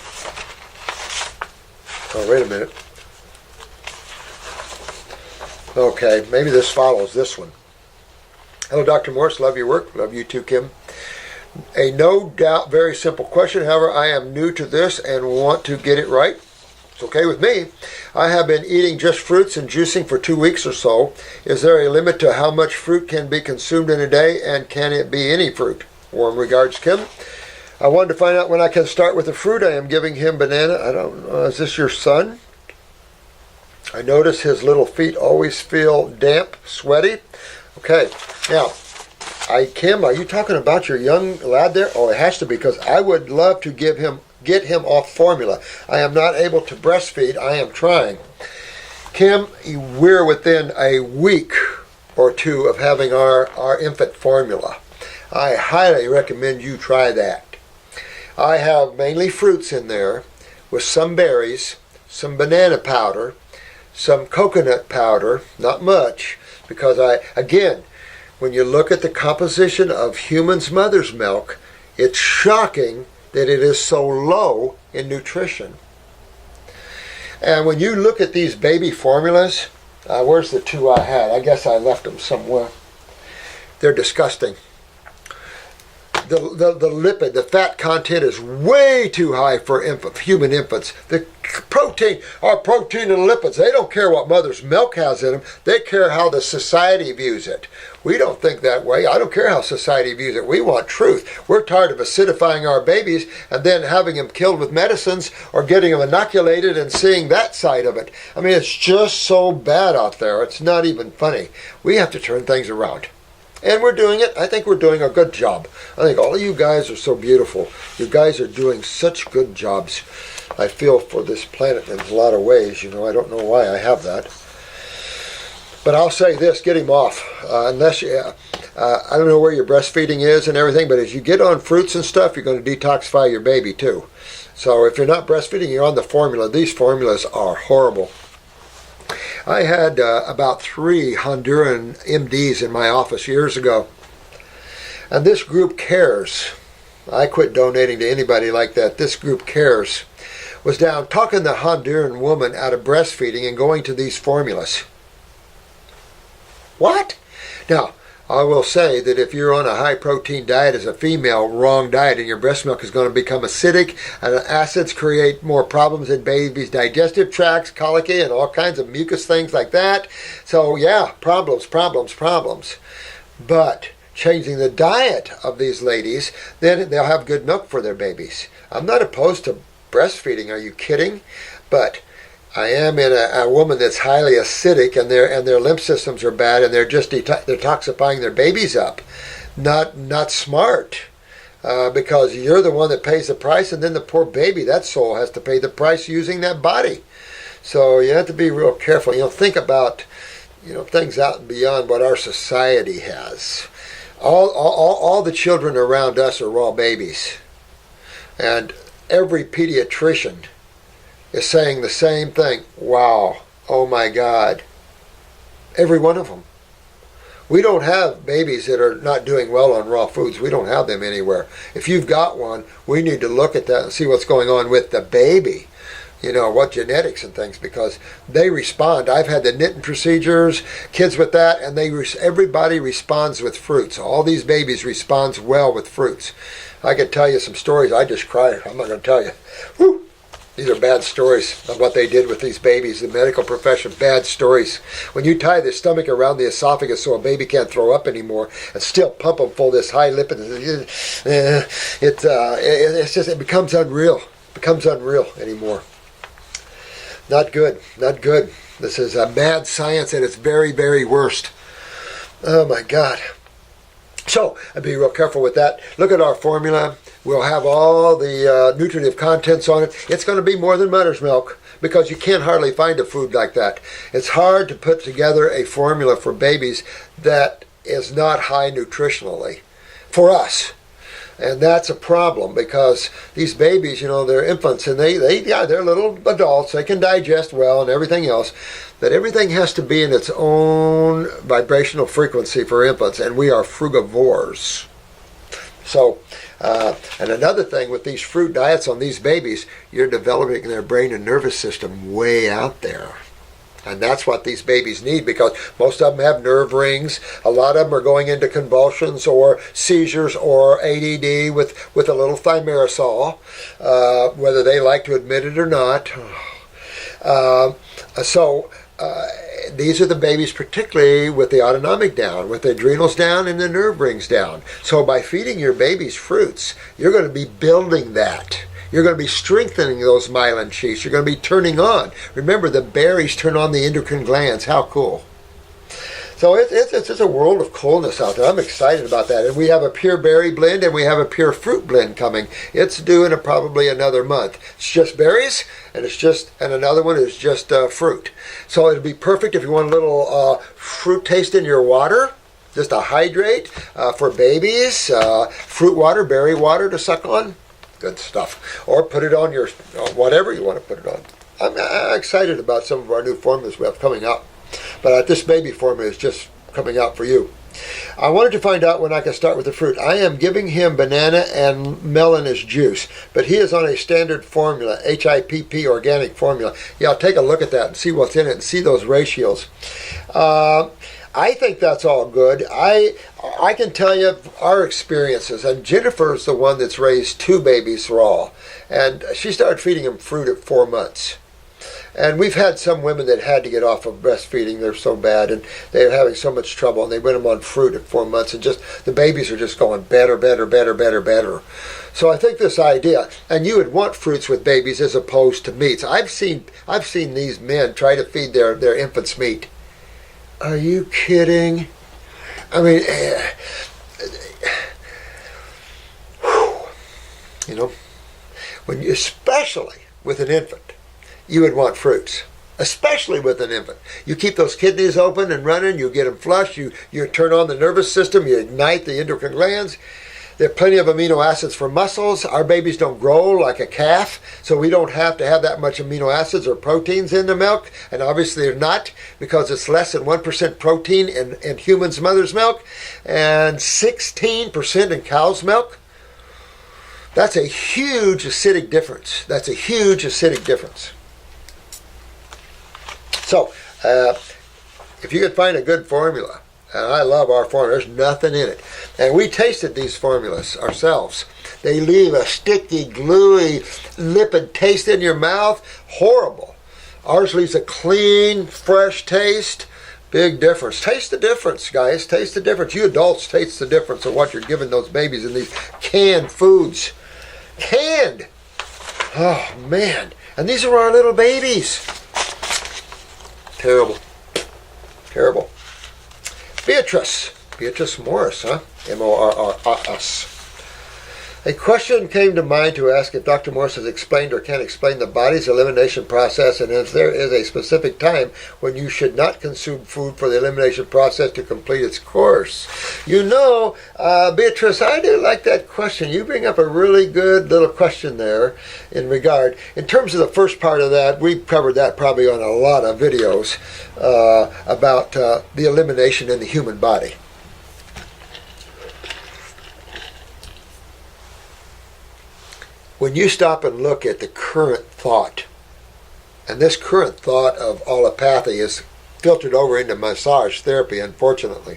Speaker 1: Oh, wait a minute. Okay, maybe this follows this one. Hello, Dr. Morse. Love your work. Love you too, Kim. A no doubt very simple question. However, I am new to this and want to get it right. It's okay with me. I have been eating just fruits and juicing for 2 weeks or so. Is there a limit to how much fruit can be consumed in a day, and can it be any fruit? Warm regards, Kim. I wanted to find out when I can start with the fruit. I am giving him banana. I don't know. Is this your son? I notice his little feet always feel damp, sweaty. Okay. Now, Kim, are you talking about your young lad there? Oh, it has to be, because I would love to get him off formula. I am not able to breastfeed. I am trying. Kim, we're within a week or two of having our infant formula. I highly recommend you try that. I have mainly fruits in there with some berries, some banana powder, some coconut powder, not much, because again, when you look at the composition of humans' mother's milk, it's shocking that it is so low in nutrition. And when you look at these baby formulas, where's the two I had? I guess I left them somewhere. They're disgusting. The lipid, the fat content is way too high for human infants. The protein, our protein and lipids, they don't care what mother's milk has in them. They care how the society views it. We don't think that way. I don't care how society views it. We want truth. We're tired of acidifying our babies and then having them killed with medicines or getting them inoculated and seeing that side of it. I mean, it's just so bad out there. It's not even funny. We have to turn things around. And we're doing it. I think we're doing a good job. I think all of you guys are so beautiful. You guys are doing such good jobs. I feel for this planet in a lot of ways. You know, I don't know why I have that. But I'll say this, get him off. Unless you, I don't know where your breastfeeding is and everything, but as you get on fruits and stuff, you're going to detoxify your baby too. So if you're not breastfeeding, you're on the formula. These formulas are horrible. I had about 3 Honduran MDs in my office years ago. And this group cares. I quit donating to anybody like that. This group cares. Was down talking the Honduran woman out of breastfeeding and going to these formulas. What? Now, I will say that if you're on a high-protein diet as a female, wrong diet, and your breast milk is going to become acidic, and acids create more problems in babies' digestive tracts, colicky, and all kinds of mucus things like that. So, yeah, problems. But changing the diet of these ladies, then they'll have good milk for their babies. I'm not opposed to breastfeeding. Are you kidding? But I am in a woman that's highly acidic, and their lymph systems are bad, and they're just detoxifying their babies up. Not smart, because you're the one that pays the price, and then the poor baby, that soul, has to pay the price using that body. So you have to be real careful. Think about things out and beyond what our society has. All the children around us are raw babies, and every pediatrician is saying the same thing. Wow. Oh my God. Every one of them. We don't have babies that are not doing well on raw foods. We don't have them anywhere. If you've got one, we need to look at that and see what's going on with the baby. What genetics and things, because they respond. I've had the knitting procedures, kids with that, and everybody responds with fruits. All these babies respond well with fruits. I could tell you some stories. I just cried. I'm not going to tell you. Whew. These are bad stories of what they did with these babies. The medical profession, bad stories. When you tie the stomach around the esophagus so a baby can't throw up anymore and still pump them full of this high lipid, it becomes unreal. It becomes unreal anymore. Not good. This is a mad science at its very, very worst. Oh my God. So, I'd be real careful with that. Look at our formula. We'll have all the nutritive contents on it. It's going to be more than mother's milk, because you can't hardly find a food like that. It's hard to put together a formula for babies that is not high nutritionally for us. And that's a problem because these babies, they're infants and they're little adults. They can digest well and everything else. But everything has to be in its own vibrational frequency for infants. And we are frugivores. So, and another thing with these fruit diets on these babies, you're developing their brain and nervous system way out there. And that's what these babies need because most of them have nerve rings. A lot of them are going into convulsions or seizures or ADD with a little thimerosal, whether they like to admit it or not. These are the babies particularly with the autonomic down, with the adrenals down and the nerve rings down. So by feeding your babies fruits, you're going to be building that. You're going to be strengthening those myelin sheaths. You're going to be turning on. Remember, the berries turn on the endocrine glands. How cool. So it's just a world of coolness out there. I'm excited about that. And we have a pure berry blend and we have a pure fruit blend coming. It's due in probably another month. It's just berries and another one is just fruit. So it'll be perfect if you want a little fruit taste in your water. Just to hydrate for babies. Fruit water, berry water to suck on. Good stuff. Or put it on your, whatever you want to put it on. I'm excited about some of our new formulas we have coming up. But this baby formula is just coming out for you. I wanted to find out when I can start with the fruit. I am giving him banana and melon as juice, but he is on a standard formula, HIPP organic formula. Yeah, I'll take a look at that and see what's in it and see those ratios. I think that's all good. I can tell you our experiences, and Jennifer's the one that's raised 2 babies raw, and she started feeding him fruit at 4 months. And we've had some women that had to get off of breastfeeding. They're so bad, and they're having so much trouble, and they went them on fruit at 4 months, and just the babies are just going better. So I think this idea, and you would want fruits with babies as opposed to meats. I've seen these men try to feed their infants meat. Are you kidding? I mean, especially with an infant, you would want fruits. Especially with an infant. You keep those kidneys open and running, you get them flushed, you turn on the nervous system, you ignite the endocrine glands. There are plenty of amino acids for muscles. Our babies don't grow like a calf, so we don't have to have that much amino acids or proteins in the milk. And obviously they're not, because it's less than 1% protein in humans' mother's milk and 16% in cow's milk. That's a huge acidic difference. So, if you could find a good formula, and I love our formula, there's nothing in it. And we tasted these formulas ourselves. They leave a sticky, gluey, lipid taste in your mouth. Horrible. Ours leaves a clean, fresh taste. Big difference. Taste the difference, guys. Taste the difference. You adults taste the difference of what you're giving those babies in these canned foods. Canned! Oh, man. And these are our little babies. Terrible. Beatrice Morse, huh? M-O-R-R-S. A question came to mind to ask if Dr. Morse has explained or can explain the body's elimination process, and if there is a specific time when you should not consume food for the elimination process to complete its course. Beatrice, I do like that question. You bring up a really good little question there in regard. In terms of the first part of that, we've covered that probably on a lot of videos about the elimination in the human body. When you stop and look at the current thought, and this current thought of allopathy is filtered over into massage therapy, unfortunately,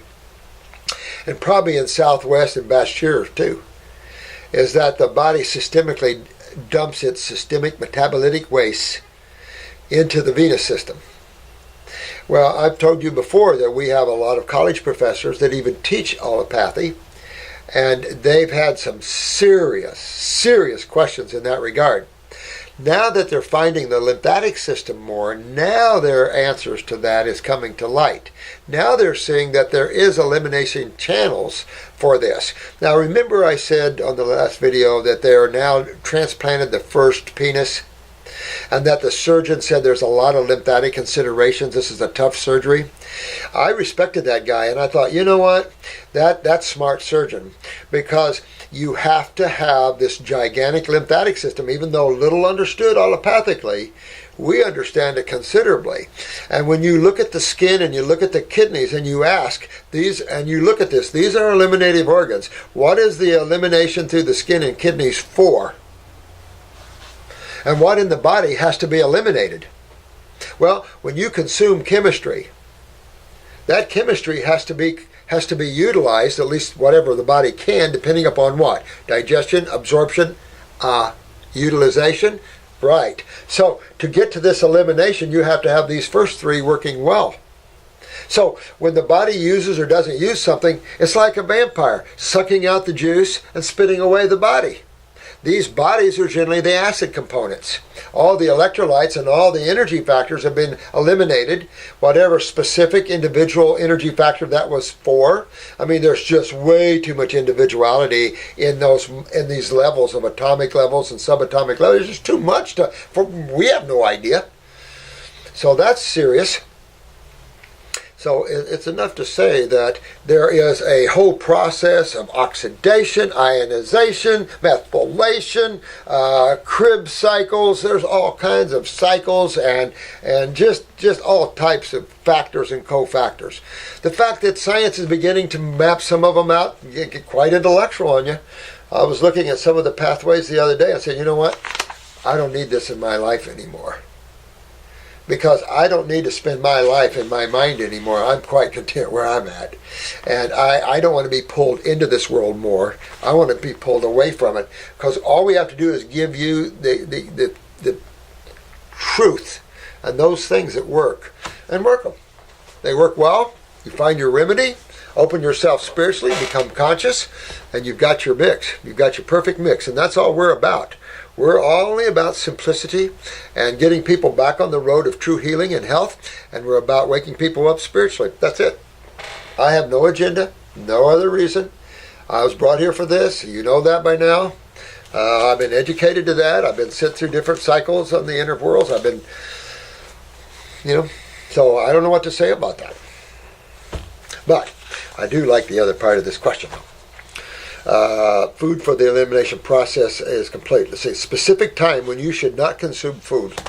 Speaker 1: and probably in Southwest and Bashir too, is that the body systemically dumps its systemic metabolitic waste into the venous system. Well, I've told you before that we have a lot of college professors that even teach allopathy, and they've had some serious questions in that regard. Now that they're finding the lymphatic system more, now their answers to that is coming to light. Now they're seeing that there is elimination channels for this. Now remember I said on the last video that they are now transplanted the first penis. and that the surgeon said there's a lot of lymphatic considerations. This is a tough surgery. I respected that guy, and I thought, you know what? That's smart surgeon, because you have to have this gigantic lymphatic system, even though little understood allopathically. We understand it considerably. And when you look at the skin and you look at the kidneys and you ask these, and you look at this, these are eliminative organs. What is the elimination through the skin and kidneys for? And what in the body has to be eliminated? Well, when you consume chemistry, that chemistry has to be utilized, at least whatever the body can, depending upon what? Digestion, absorption, utilization. Right. So to get to this elimination, you have to have these first three working well. So when the body uses or doesn't use something, it's like a vampire, sucking out the juice and spitting away the body. These bodies are generally the acid components. All the electrolytes and all the energy factors have been eliminated, whatever specific individual energy factor that was for. I mean, there's just way too much individuality in these levels of atomic levels and subatomic levels. There's just too much we have no idea. So that's serious. So it's enough to say that there is a whole process of oxidation, ionization, methylation, crib cycles. There's all kinds of cycles and just all types of factors and cofactors. The fact that science is beginning to map some of them out, get quite intellectual on you. I was looking at some of the pathways the other day and said, you know what? I don't need this in my life anymore. Because I don't need to spend my life in my mind anymore. I'm quite content where I'm at. And I don't want to be pulled into this world more. I want to be pulled away from it. Because all we have to do is give you the truth and those things that work. And work them. They work well. You find your remedy. Open yourself spiritually. Become conscious. And you've got your mix. You've got your perfect mix. And that's all we're about. We're only about simplicity and getting people back on the road of true healing and health, and we're about waking people up spiritually. That's it. I have no agenda, no other reason. I was brought here for this. You know that by now. I've been educated to that. I've been sent through different cycles on the inner worlds. I've been, so I don't know what to say about that. But I do like the other part of this question. Food for the elimination process is complete. Let's say specific time when you should not consume food.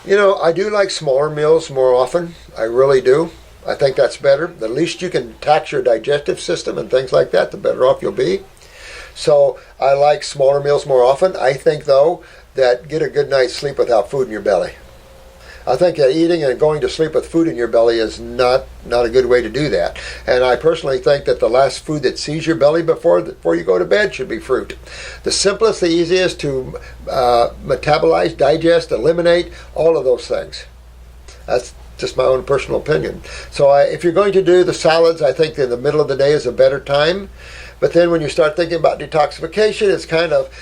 Speaker 1: I do like smaller meals more often. I really do. I think that's better. The least you can tax your digestive system and things like that, the better off you'll be. So I like smaller meals more often. I think, though, that get a good night's sleep without food in your belly. I think that eating and going to sleep with food in your belly is not a good way to do that. And I personally think that the last food that sees your belly before you go to bed should be fruit. The simplest, the easiest to metabolize, digest, eliminate, all of those things. That's just my own personal opinion. So if you're going to do the salads, I think in the middle of the day is a better time. But then when you start thinking about detoxification, it's kind of...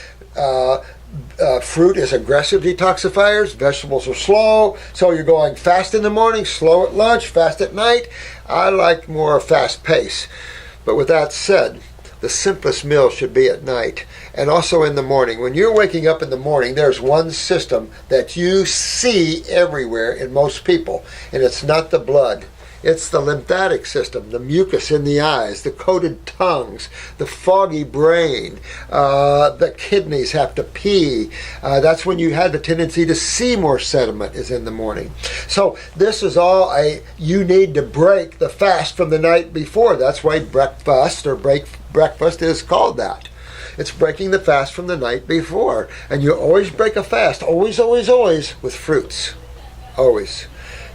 Speaker 1: fruit is aggressive detoxifiers. Vegetables are slow. So you're going fast in the morning, slow at lunch, fast at night. I like more fast pace. But with that said, the simplest meal should be at night and also in the morning. When you're waking up in the morning, there's one system that you see everywhere in most people, and it's not the blood. It's the lymphatic system, the mucus in the eyes, the coated tongues, the foggy brain, the kidneys have to pee. That's when you have the tendency to see more sediment is in the morning. So this is all you need to break the fast from the night before. That's why breakfast is called that. It's breaking the fast from the night before. And you always break a fast, always, always, always, with fruits. Always.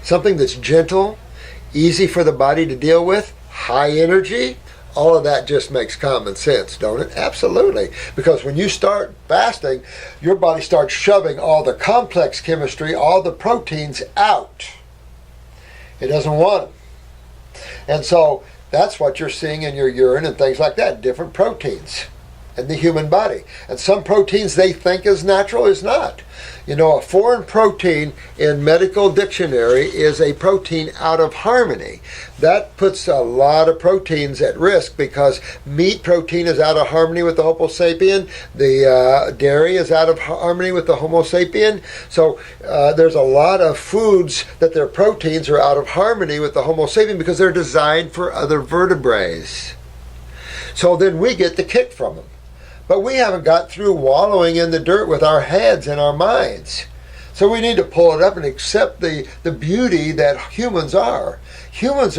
Speaker 1: Something that's gentle, easy for the body to deal with, high energy, all of that just makes common sense, don't it? Absolutely. Because when you start fasting, your body starts shoving all the complex chemistry, all the proteins out. It doesn't want them. And so that's what you're seeing in your urine and things like that, different proteins. in the human body. And some proteins they think is natural is not. You know, a foreign protein in medical dictionary is a protein out of harmony. That puts a lot of proteins at risk because meat protein is out of harmony with the Homo sapien. The dairy is out of harmony with the Homo sapien. So there's a lot of foods that their proteins are out of harmony with the Homo sapien because they're designed for other vertebrates. So then we get the kick from them. But we haven't got through wallowing in the dirt with our heads and our minds. So we need to pull it up and accept the beauty that humans are. Humans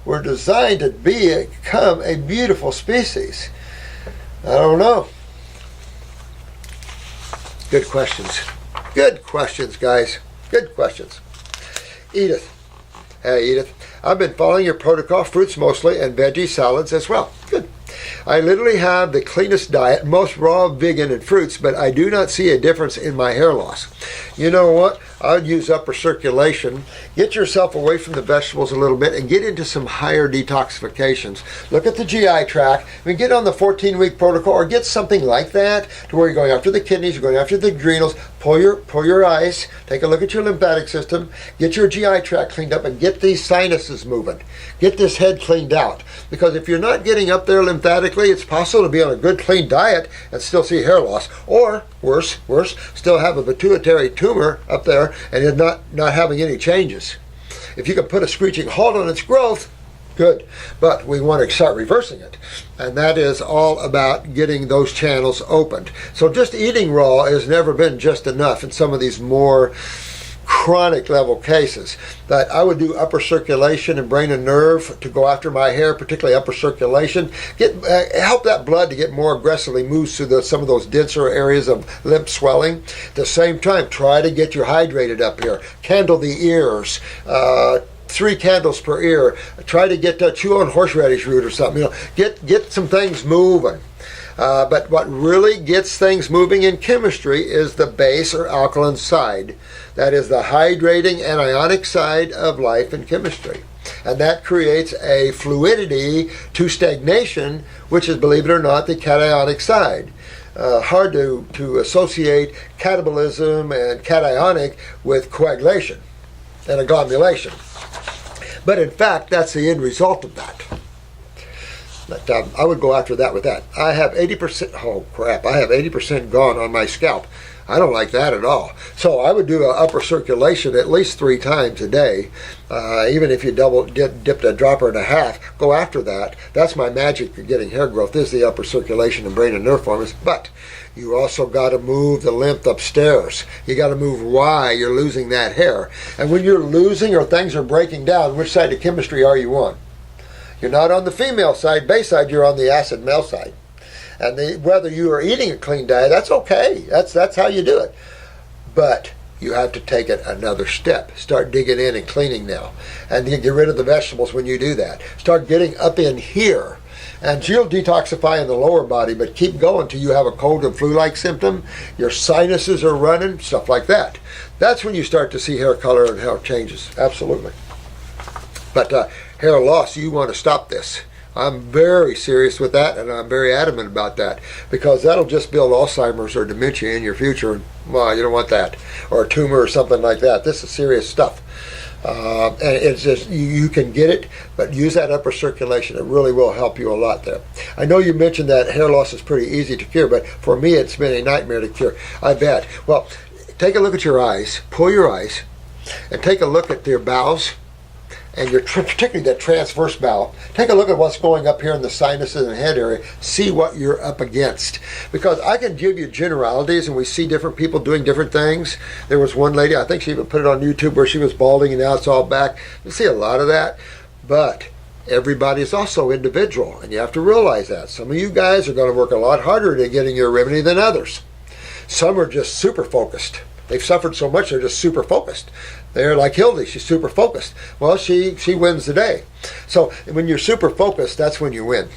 Speaker 1: were designed to become a beautiful species. I don't know. Good questions. Good questions, guys. Good questions. Edith. Hey, Edith. I've been following your protocol, fruits mostly, and veggie salads as well. Good. I literally have the cleanest diet, most raw, vegan, and fruits, but I do not see a difference in my hair loss. You know what? I'd use upper circulation. Get yourself away from the vegetables a little bit and get into some higher detoxifications. Look at the GI tract. I mean, get on the 14-week protocol or get something like that to where you're going after the kidneys, you're going after the adrenals. Pull your eyes. Take a look at your lymphatic system. Get your GI tract cleaned up and get these sinuses moving. Get this head cleaned out. Because if you're not getting up there lymphatically, it's possible to be on a good clean diet and still see hair loss. Or, worse, still have a pituitary tumor up there and you're not having any changes. If you can put a screeching halt on its growth, good. But we want to start reversing it. And that is all about getting those channels opened. So just eating raw has never been just enough in some of these more chronic level cases. That I would do upper circulation and brain and nerve to go after my hair, particularly upper circulation. Help that blood to get more aggressively moves through some of those denser areas of lymph swelling. At the same time, try to get you hydrated up here. Candle the ears. 3 candles per ear. Try to chew on horseradish root or something. You know, get some things moving. But what really gets things moving in chemistry is the base or alkaline side. That is the hydrating anionic side of life in chemistry. And that creates a fluidity to stagnation, which is, believe it or not, the cationic side. Hard to associate catabolism and cationic with coagulation and agglomulation. But in fact, that's the end result of that. But I would go after that with that. I have 80%, oh crap, I have 80% gone on my scalp. I don't like that at all. So I would do an upper circulation at least 3 times a day. Even if you dipped a dropper and a half, go after that. That's my magic for getting hair growth, is the upper circulation and brain and nerve forms. But you also got to move the lymph upstairs. You got to move why you're losing that hair. And when you're losing or things are breaking down, which side of chemistry are you on? You're not on the female side, base side, you're on the acid male side. And whether you are eating a clean diet, that's okay. That's how you do it. But you have to take it another step. Start digging in and cleaning now. And you get rid of the vegetables when you do that. Start getting up in here. And you'll detoxify in the lower body, but keep going till you have a cold and flu-like symptom. Your sinuses are running, stuff like that. That's when you start to see hair color and hair changes. Absolutely. But hair loss, you want to stop this. I'm very serious with that, and I'm very adamant about that, because that'll just build Alzheimer's or dementia in your future, and well, you don't want that, or a tumor or something like that. This is serious stuff. And it's just, you can get it, but use that upper circulation. It really will help you a lot there. I know you mentioned that hair loss is pretty easy to cure, but for me it's been a nightmare to cure. I bet. Well, take a look at your eyes, pull your eyes, and take a look at your bowels, and particularly that transverse bowel. Take a look at what's going up here in the sinuses and head area. See what you're up against. Because I can give you generalities, and we see different people doing different things. There was one lady, I think she even put it on YouTube, where she was balding and now it's all back. You see a lot of that. But everybody is also individual, and you have to realize that. Some of you guys are going to work a lot harder at getting your remedy than others. Some are just super focused. They've suffered so much, they're just super focused. They're like Hildy, she's super focused. Well, she wins the day. So when you're super focused, that's when you win.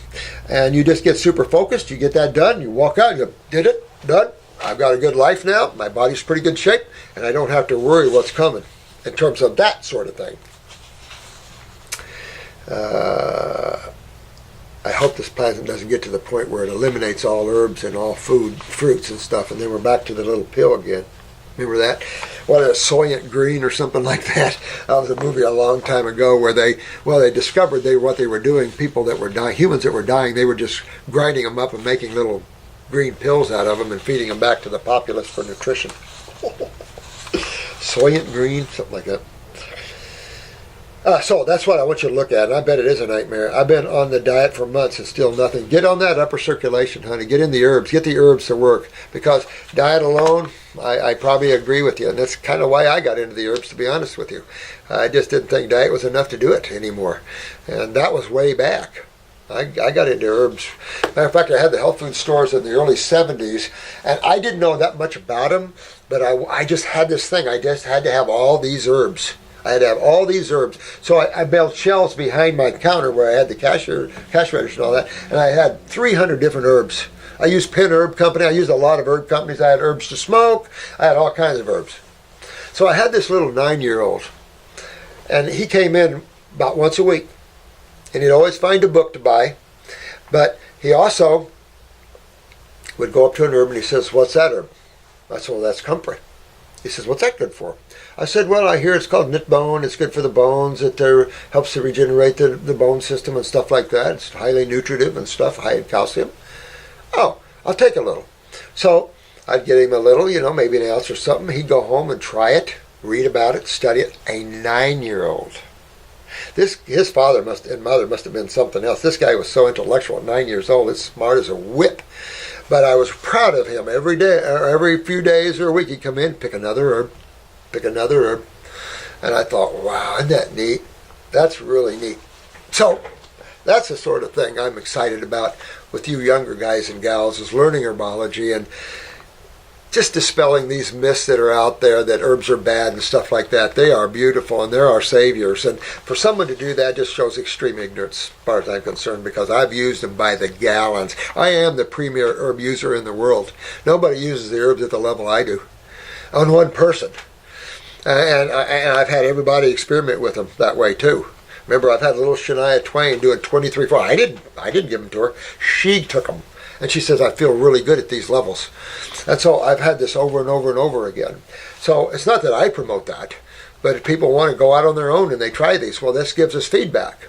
Speaker 1: And you just get super focused, you get that done, you walk out, you go, did it, done. I've got a good life now, my body's pretty good shape, and I don't have to worry what's coming in terms of that sort of thing. I hope this plant doesn't get to the point where it eliminates all herbs and all fruits and stuff, and then we're back to the little pill again. Remember that? What, a Soylent Green or something like that? That was a movie a long time ago where they discovered what they were doing. People that were dying, humans that were dying, they were just grinding them up and making little green pills out of them and feeding them back to the populace for nutrition. Soylent Green, something like that. So that's what I want you to look at, and I bet it is a nightmare. I've been on the diet for months and still nothing. Get on that upper circulation, honey. Get in the herbs. Get the herbs to work, because diet alone, I probably agree with you, and that's kind of why I got into the herbs, to be honest with you. I just didn't think diet was enough to do it anymore, and that was way back. I got into herbs. Matter of fact, I had the health food stores in the early 70s, and I didn't know that much about them, but I just had this thing. I just had to have all these herbs. I had to have all these herbs. So I built shelves behind my counter where I had the cash register and all that, and I had 300 different herbs. I used Penn Herb Company. I used a lot of herb companies. I had herbs to smoke. I had all kinds of herbs. So I had this little 9-year-old, and he came in about once a week, and he'd always find a book to buy, but he also would go up to an herb and he says, "What's that herb?" I said, "Well, that's comfrey." He says, "What's that good for?" I said, "Well, I hear it's called knit bone. It's good for the bones. It helps to regenerate the bone system and stuff like that. It's highly nutritive and stuff, high in calcium." "Oh, I'll take a little." So I'd get him a little, maybe an ounce or something. He'd go home and try it, read about it, study it. A 9-year-old. His father and mother must have been something else. This guy was so intellectual at 9 years old, as smart as a whip. But I was proud of him. Every day, or every few days or a week, he'd come in, pick another herb. And I thought, wow, isn't that neat? That's really neat. So that's the sort of thing I'm excited about with you younger guys and gals, is learning herbology and just dispelling these myths that are out there that herbs are bad and stuff like that. They are beautiful and they're our saviors. And for someone to do that just shows extreme ignorance, as far as I'm concerned, because I've used them by the gallons. I am the premier herb user in the world. Nobody uses the herbs at the level I do on one person. And I've had everybody experiment with them that way too. Remember, I've had little Shania Twain doing 23 I didn't give them to her. She took them. And she says, "I feel really good at these levels." And so I've had this over and over and over again. So it's not that I promote that, but if people want to go out on their own and they try these, well, this gives us feedback.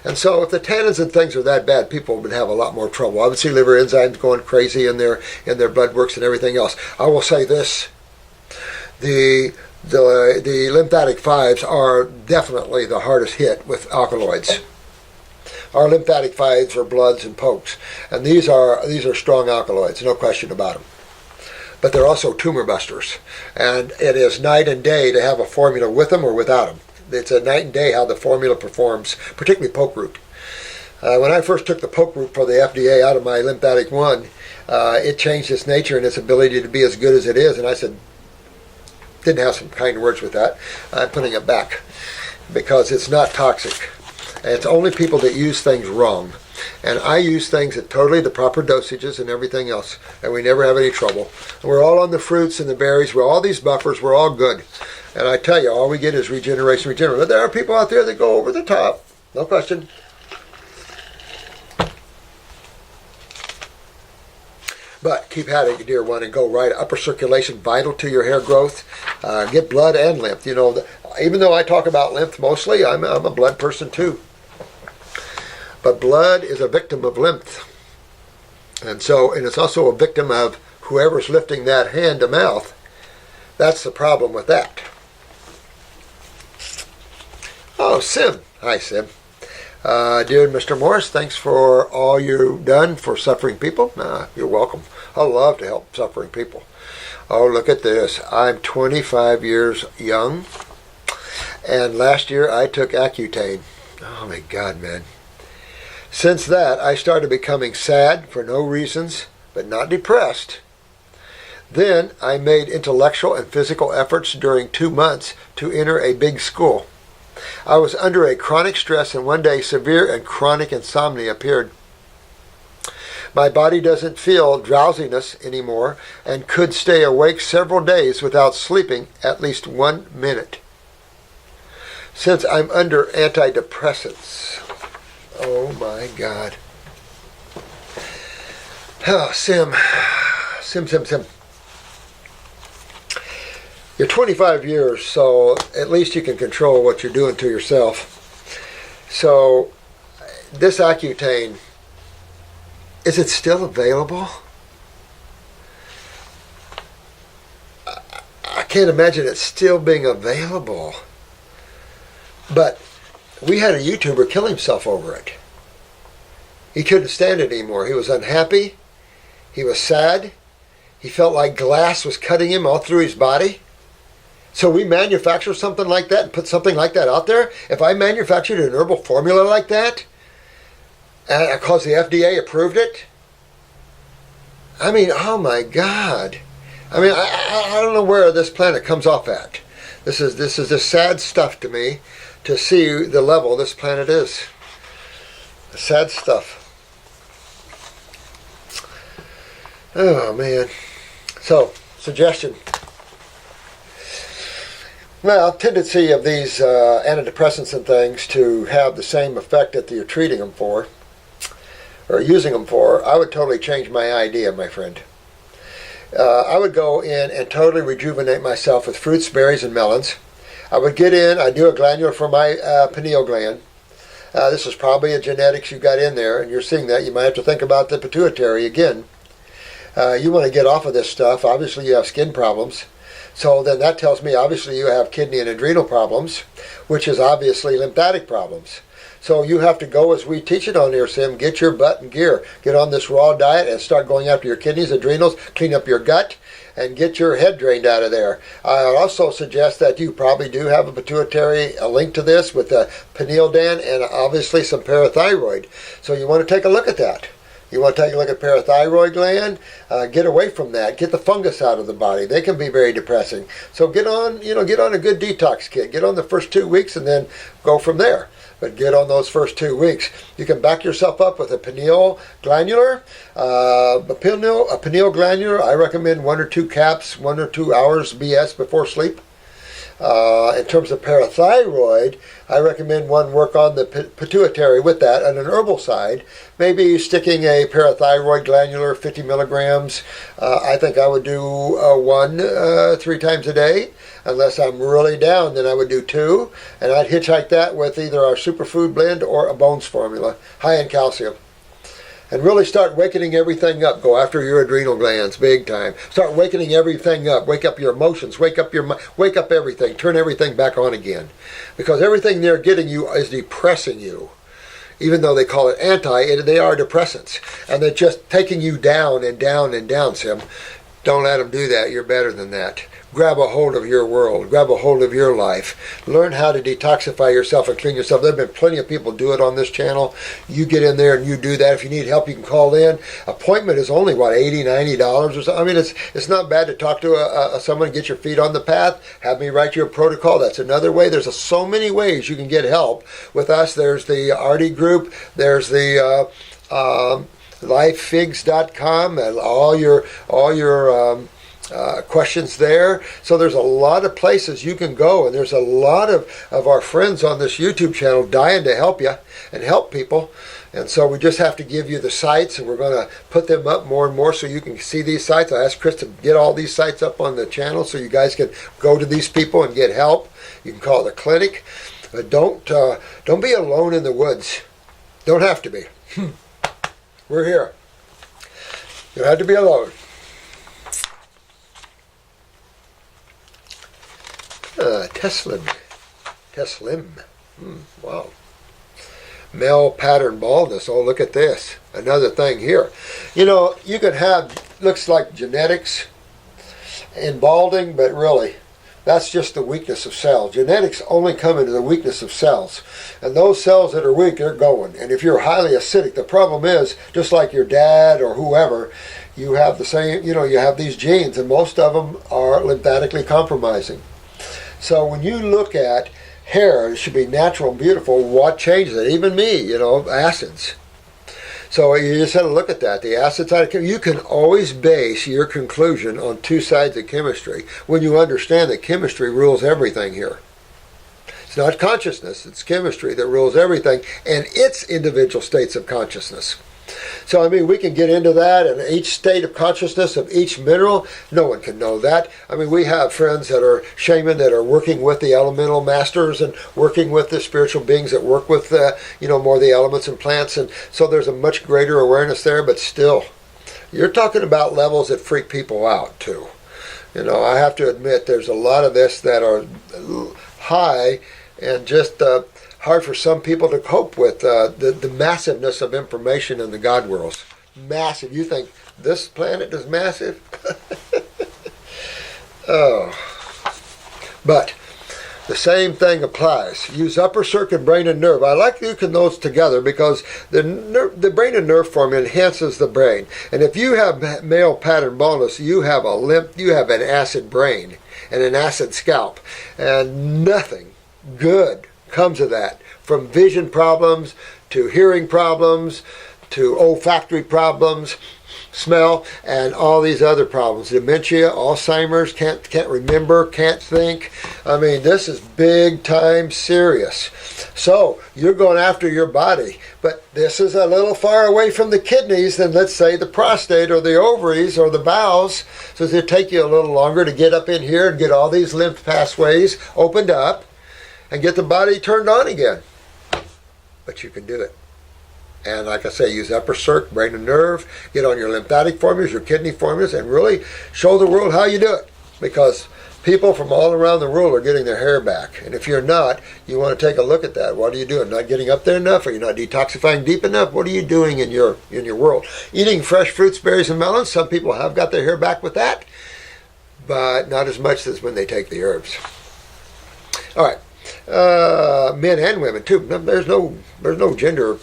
Speaker 1: And so if the tannins and things are that bad, people would have a lot more trouble. I would see liver enzymes going crazy in their blood works and everything else. I will say this. The lymphatic 5s are definitely the hardest hit with alkaloids. Our lymphatic 5s are bloods and pokes, and these are strong alkaloids, no question about them. But they're also tumor busters, and it is night and day to have a formula with them or without them. It's a night and day how the formula performs, particularly poke root. When I first took the poke root for the FDA out of my lymphatic 1, it changed its nature and its ability to be as good as it is, and I said, didn't have some kind words with that. I'm putting it back because it's not toxic. And it's only people that use things wrong. And I use things at totally the proper dosages and everything else, and we never have any trouble. And we're all on the fruits and the berries. We're all these buffers. We're all good. And I tell you, all we get is regeneration. But there are people out there that go over the top. No question. But keep at it, dear one, and go right. Upper circulation, vital to your hair growth. Get blood and lymph. Even though I talk about lymph mostly, I'm a blood person too. But blood is a victim of lymph. And it's also a victim of whoever's lifting that hand to mouth. That's the problem with that. Oh, Sim. Hi, Sim. Dear Mr. Morse, thanks for all you've done for suffering people. You're welcome. I love to help suffering people. Oh, look at this. I'm 25 years young, and last year I took Accutane. Oh my God, man. Since that, I started becoming sad for no reasons, but not depressed. Then I made intellectual and physical efforts during 2 months to enter a big school. I was under a chronic stress, and one day severe and chronic insomnia appeared. My body doesn't feel drowsiness anymore and could stay awake several days without sleeping at least 1 minute. Since I'm under antidepressants. Oh my God. Oh, Sim. You're 25 years, so at least you can control what you're doing to yourself. So, this Accutane, is it still available? I can't imagine it still being available. But we had a YouTuber kill himself over it. He couldn't stand it anymore. He was unhappy. He was sad. He felt like glass was cutting him all through his body. So we manufacture something like that and put something like that out there. If I manufactured an herbal formula like that, and because the FDA approved it, I mean, oh my God. I mean, I don't know where this planet comes off at. This is just sad stuff to me to see the level this planet is. Sad stuff. Oh man. So, suggestion. Well, tendency of these antidepressants and things to have the same effect that you're treating them for, or using them for, I would totally change my idea, my friend. I would go in and totally rejuvenate myself with fruits, berries, and melons. I would get in, I do a glandular for my pineal gland. This is probably a genetics you got in there, and you're seeing that. You might have to think about the pituitary again. You want to get off of this stuff. Obviously, you have skin problems. So then that tells me, obviously, you have kidney and adrenal problems, which is obviously lymphatic problems. So you have to go, as we teach it on here, Sim, get your butt in gear. Get on this raw diet and start going after your kidneys, adrenals, clean up your gut, and get your head drained out of there. I also suggest that you probably do have a pituitary link to this with the pineal gland and obviously some parathyroid. So you want to take a look at that. You want to take a look at parathyroid gland, get away from that, get the fungus out of the body. They can be very depressing. So get on a good detox kit. Get on the first 2 weeks and then go from there. But get on those first 2 weeks. You can back yourself up with a pineal glandular. A pineal glandular, I recommend 1 or 2 caps, 1 or 2 hours BS before sleep. In terms of parathyroid, I recommend one work on the pituitary with that. On an herbal side, maybe sticking a parathyroid glandular 50 milligrams. I think I would do 1 3 times a day. Unless I'm really down, then I would do 2. And I'd hitchhike that with either our superfood blend or a bones formula, high in calcium. And really start wakening everything up. Go after your adrenal glands big time. Start wakening everything up. Wake up your emotions. Wake up everything. Turn everything back on again. Because everything they're getting you is depressing you. Even though they call it they are depressants. And they're just taking you down and down and down, Sim. Don't let them do that. You're better than that. Grab a hold of your world. Grab a hold of your life. Learn how to detoxify yourself and clean yourself. There have been plenty of people do it on this channel. You get in there and you do that. If you need help, you can call in. Appointment is only, $80, $90 or something. I mean, it's not bad to talk to someone, get your feet on the path, have me write you a protocol. That's another way. There's so many ways you can get help with us. There's the Artie group. There's the lifefigs.com and all your questions there. So there's a lot of places you can go, and there's a lot of our friends on this YouTube channel dying to help you and help people. And so we just have to give you the sites, and we're going to put them up more and more so you can see these sites. I asked Chris to get all these sites up on the channel so you guys can go to these people and get help. You can call it a clinic. But don't be alone in the woods. Don't have to be. We're here. You don't have to be alone. Teslim. Wow. Male pattern baldness. Oh, look at this. Another thing here. You could have, looks like genetics in balding, but really, that's just the weakness of cells. Genetics only come into the weakness of cells. And those cells that are weak, they're going. And if you're highly acidic, the problem is, just like your dad or whoever, you have the same, you have these genes, and most of them are lymphatically compromising. So when you look at hair, it should be natural and beautiful. What changes it? Even me, acids. So you just have to look at that. The acid side of chemistry. You can always base your conclusion on 2 sides of chemistry when you understand that chemistry rules everything here. It's not consciousness, it's chemistry that rules everything and its individual states of consciousness. So, I mean, we can get into that and each state of consciousness of each mineral. No one can know that. I mean, we have friends that are shaman that are working with the elemental masters and working with the spiritual beings that work with, more of the elements and plants. And so there's a much greater awareness there, but still, you're talking about levels that freak people out, too. I have to admit there's a lot of this that are high and just hard for some people to cope with. The massiveness of information in the God worlds. Massive. You think this planet is massive? Oh. But the same thing applies. Use upper circuit, brain, and nerve. I like using those together because the brain and nerve form enhances the brain. And if you have male pattern baldness, you have an acid brain and an acid scalp. And nothing good comes of that. From vision problems to hearing problems to olfactory problems, smell, and all these other problems. Dementia, Alzheimer's, can't remember, can't think. I mean, this is big time serious. So you're going after your body, but this is a little far away from the kidneys than, let's say, the prostate or the ovaries or the bowels. So it'll take you a little longer to get up in here and get all these lymph pathways opened up and get the body turned on again. But you can do it. And like I say, use upper circ, brain and nerve, get on your lymphatic formulas, your kidney formulas, and really show the world how you do it. Because people from all around the world are getting their hair back. And if you're not, you want to take a look at that. What are you doing? Not getting up there enough? Are you not detoxifying deep enough? What are you doing in your world? Eating fresh fruits, berries, and melons. Some people have got their hair back with that, but not as much as when they take the herbs. All right. Men and women too. There's no gender.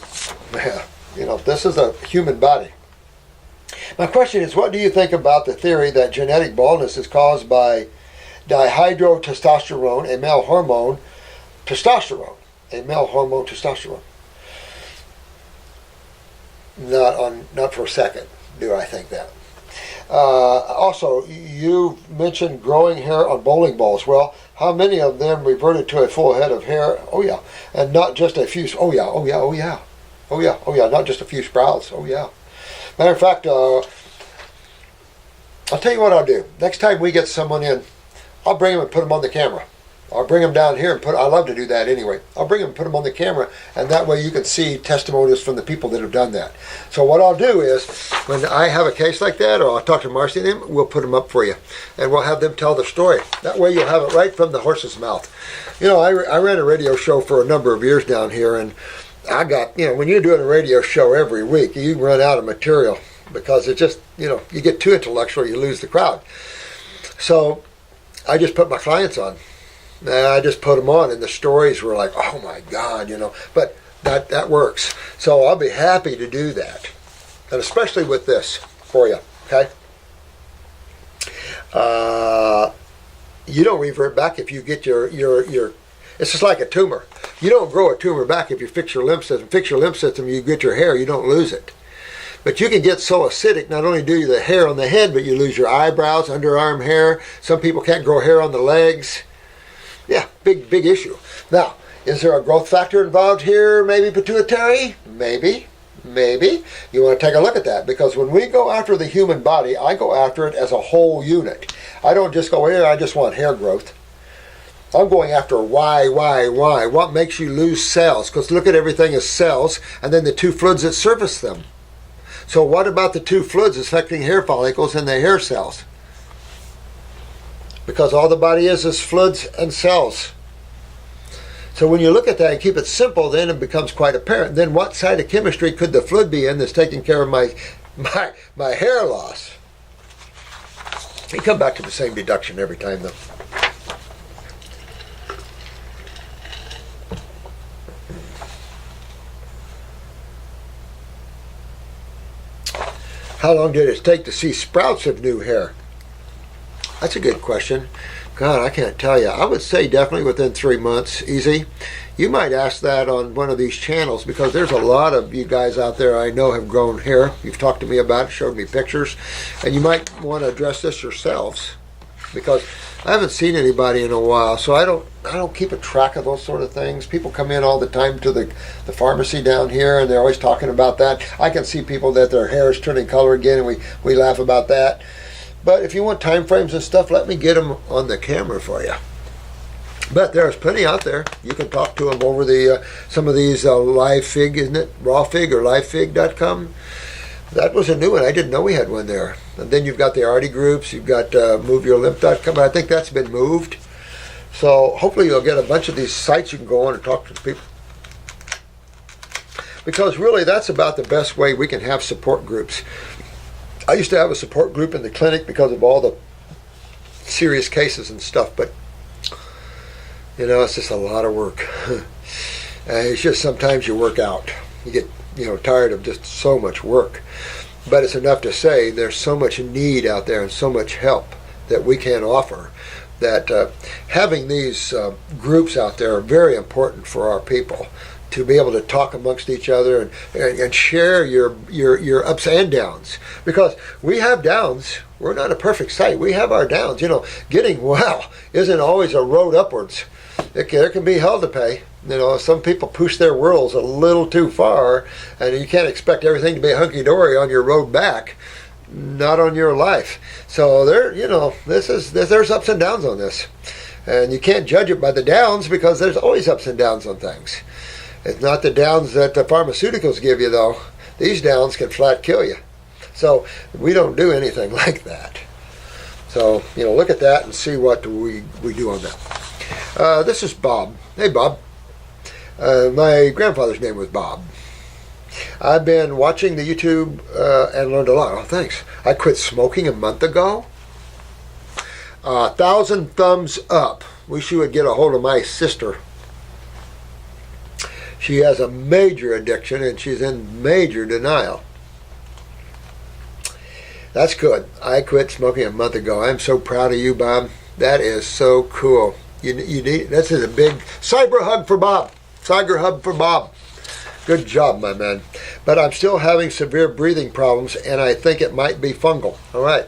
Speaker 1: This is a human body. My question is, what do you think about the theory that genetic baldness is caused by dihydrotesterone, a male hormone, testosterone? Not for a second do I think that. Also, you mentioned growing hair on bowling balls. Well, how many of them reverted to a full head of hair? Oh yeah, and not just a few. Oh yeah, not just a few sprouts. Oh yeah. Matter of fact, I'll tell you what I'll do. Next time we get someone in, I'll bring them and put them on the camera. I'll bring them down here and I love to do that anyway. I'll bring them and put them on the camera, and that way you can see testimonials from the people that have done that. So what I'll do is, when I have a case like that, or I'll talk to Marcy and them, we'll put them up for you. And we'll have them tell the story. That way you'll have it right from the horse's mouth. I ran a radio show for a number of years down here, and I got, when you're doing a radio show every week, you run out of material because it just, you get too intellectual, you lose the crowd. So I just put my clients on. I just put them on, and the stories were like, oh my God, but that works. So I'll be happy to do that, and especially with this for you, okay? You don't revert back if you get your it's just like a tumor. You don't grow a tumor back if you fix your lymph system. Fix your lymph system, you get your hair, you don't lose it. But you can get so acidic, not only do you the hair on the head, but you lose your eyebrows, underarm hair. Some people can't grow hair on the legs. Yeah, big issue. Now, is there a growth factor involved here? Maybe pituitary? Maybe. You want to take a look at that, because when we go after the human body, I go after it as a whole unit. I don't just go here, I just want hair growth. I'm going after why. What makes you lose cells? Because look at everything as cells, and then the two fluids that surface them. So what about the two fluids affecting hair follicles and the hair cells? Because all the body is fluids and cells. So when you look at that and keep it simple, then it becomes quite apparent. Then what side of chemistry could the fluid be in that's taking care of my hair loss? You come back to the same deduction every time, though. How long did it take to see sprouts of new hair? That's a good question. God, I can't tell you. I would say definitely within 3 months, easy. You might ask that on one of these channels, because there's a lot of you guys out there I know have grown hair. You've talked to me about it, showed me pictures, and you might want to address this yourselves, because I haven't seen anybody in a while, so I don't keep a track of those sort of things. People come in all the time to the pharmacy down here, and they're always talking about that. I can see people that their hair is turning color again, and we laugh about that. But if you want time frames and stuff, let me get them on the camera for you. But there's plenty out there. You can talk to them over the some of these live fig, isn't it? Raw fig or livefig.com. That was a new one. I didn't know we had one there. And then you've got the Artie groups. You've got moveyourlymph.com. I think that's been moved. So hopefully you'll get a bunch of these sites you can go on and talk to people. Because really that's about the best way we can have support groups. I used to have a support group in the clinic because of all the serious cases and stuff, but you know, it's just a lot of work. It's just sometimes you work out. You get, tired of just so much work. But it's enough to say there's so much need out there and so much help that we can offer that having these groups out there are very important for our people to be able to talk amongst each other and share your ups and downs. Because we have downs. We're not a perfect site. We have our downs. Getting well isn't always a road upwards. There can be hell to pay. Some people push their worlds a little too far, and you can't expect everything to be hunky-dory on your road back. Not on your life. So there's ups and downs on this. And you can't judge it by the downs because there's always ups and downs on things. It's not the downs that the pharmaceuticals give you, though. These downs can flat kill you. So we don't do anything like that. So, look at that and see what we do on that. This is Bob. Hey, Bob. My grandfather's name was Bob. I've been watching the YouTube and learned a lot. Oh, thanks. I quit smoking a month ago. 1,000 thumbs up. Wish you would get a hold of my sister. She has a major addiction and she's in major denial. That's good. I quit smoking a month ago. I'm so proud of you, Bob. That is so cool. You need. This is a big cyber hug for Bob. Cyber hug for Bob. Good job, my man. But I'm still having severe breathing problems, and I think it might be fungal. All right.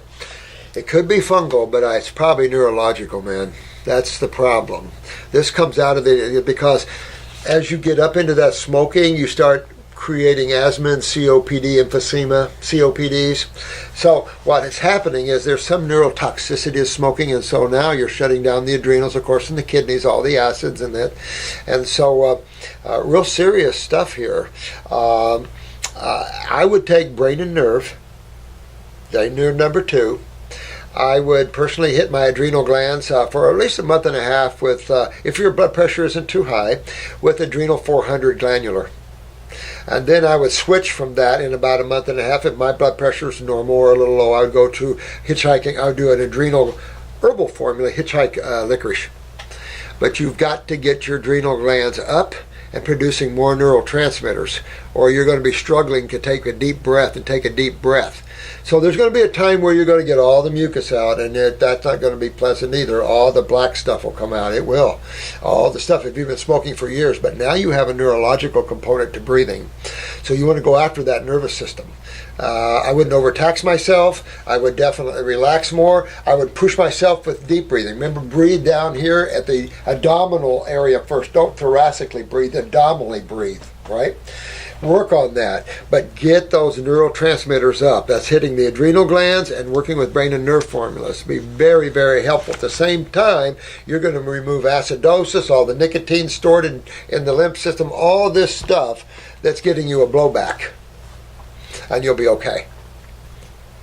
Speaker 1: It could be fungal, but it's probably neurological, man. That's the problem. This comes out of because as you get up into that smoking, you start creating asthma and COPD, emphysema, COPDs. So what is happening is there's some neurotoxicity of smoking, and so now you're shutting down the adrenals, of course, and the kidneys, all the acids in that. And so real serious stuff here. I would take brain and nerve, number 2. I would personally hit my adrenal glands for at least a month and a half with, if your blood pressure isn't too high, with adrenal 400 glandular. And then I would switch from that in about a month and a half. If my blood pressure is normal or a little low, I would go to hitchhiking. I would do an adrenal herbal formula, hitchhike licorice. But you've got to get your adrenal glands up and producing more neurotransmitters, or you're going to be struggling to take a deep breath and take a deep breath. So there's going to be a time where you're going to get all the mucus out, and that's not going to be pleasant either. All the black stuff will come out. It will. All the stuff if you've been smoking for years. But now you have a neurological component to breathing. So you want to go after that nervous system. I wouldn't overtax myself. I would definitely relax more. I would push myself with deep breathing. Remember, breathe down here at the abdominal area first. Don't thoracically breathe. Abdominally breathe, right? Work on that, but get those neurotransmitters up. That's hitting the adrenal glands and working with brain and nerve formulas. Be very, very helpful. At the same time, you're going to remove acidosis, all the nicotine stored in the lymph system, all this stuff that's getting you a blowback, and you'll be okay.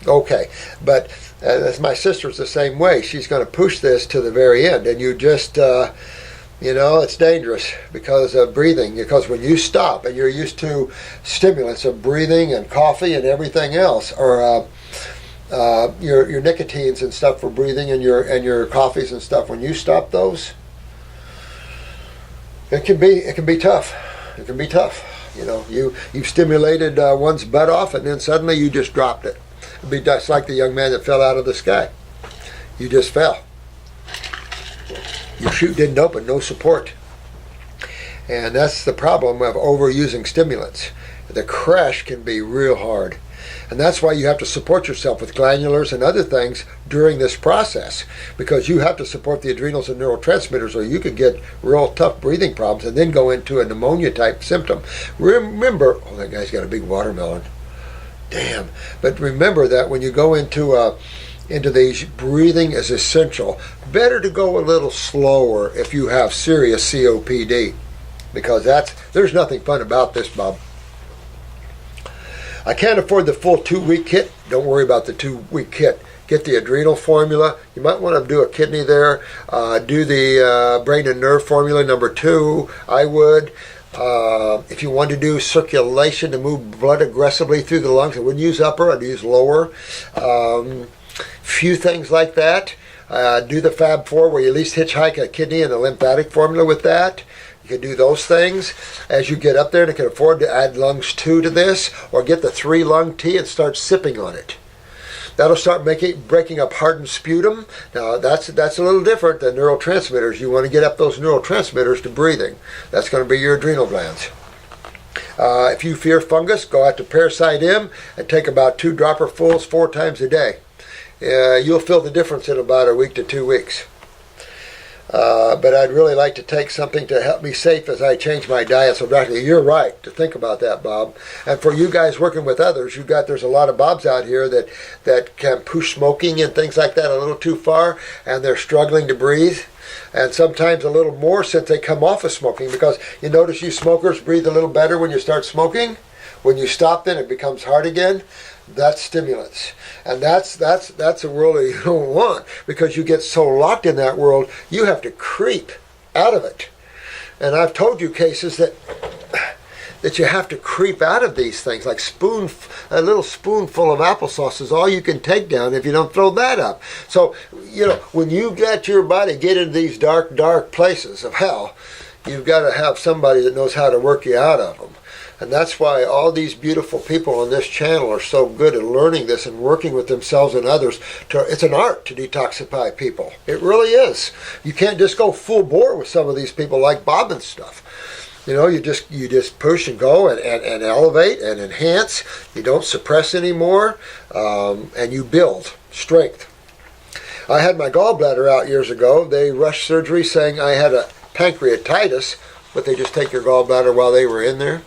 Speaker 1: Okay, but my sister's the same way. She's going to push this to the very end, and you just... it's dangerous because of breathing. Because when you stop and you're used to stimulants of breathing and coffee and everything else, or your nicotines and stuff for breathing and your coffees and stuff, when you stop those, it can be tough. It can be tough. You've stimulated one's butt off, and then suddenly you just dropped it. It'd be just like the young man that fell out of the sky. You just fell. Your chute didn't open, no support. And that's the problem of overusing stimulants. The crash can be real hard. And that's why you have to support yourself with glandulars and other things during this process, because you have to support the adrenals and neurotransmitters, or you could get real tough breathing problems and then go into a pneumonia type symptom. Remember, oh, that guy's got a big watermelon. Damn. But remember that when you go into these, breathing is essential. Better to go a little slower if you have serious COPD, because there's nothing fun about this, Bob. I can't afford the full 2-week kit. Don't worry about the 2-week kit. Get the adrenal formula. You might want to do a kidney there. Do the brain and nerve formula number 2. I would. If you want to do circulation to move blood aggressively through the lungs, I wouldn't use upper. I'd use lower. Few things like that. Do the Fab 4 where you at least hitchhike a kidney and a lymphatic formula with that. You can do those things as you get up there, and you can afford to add lungs 2 to this, or get the 3 lung tea and start sipping on it. That'll start breaking up hardened sputum. Now that's a little different than neurotransmitters. You want to get up those neurotransmitters to breathing. That's going to be your adrenal glands. If you fear fungus, go out to Parasite M and take about 2 dropperfuls 4 times a day. You'll feel the difference in about a week to 2 weeks. But I'd really like to take something to help me safe as I change my diet. So doctor, you're right to think about that, Bob. And for you guys working with others, there's a lot of Bobs out here that can push smoking and things like that a little too far, and they're struggling to breathe. And sometimes a little more since they come off of smoking, because you notice you smokers breathe a little better when you start smoking. When you stop, then it becomes hard again. That's stimulants, and that's a world that you don't want, because you get so locked in that world, you have to creep out of it. And I've told you cases that you have to creep out of these things, like a little spoonful of applesauce is all you can take down if you don't throw that up. So, when you let your body get into these dark, dark places of hell, you've got to have somebody that knows how to work you out of them. And that's why all these beautiful people on this channel are so good at learning this and working with themselves and others. It's an art to detoxify people. It really is. You can't just go full bore with some of these people like Bob and stuff. You just push and go and elevate and enhance. You don't suppress anymore, and you build strength. I had my gallbladder out years ago. They rushed surgery saying I had a pancreatitis, but they just take your gallbladder while they were in there.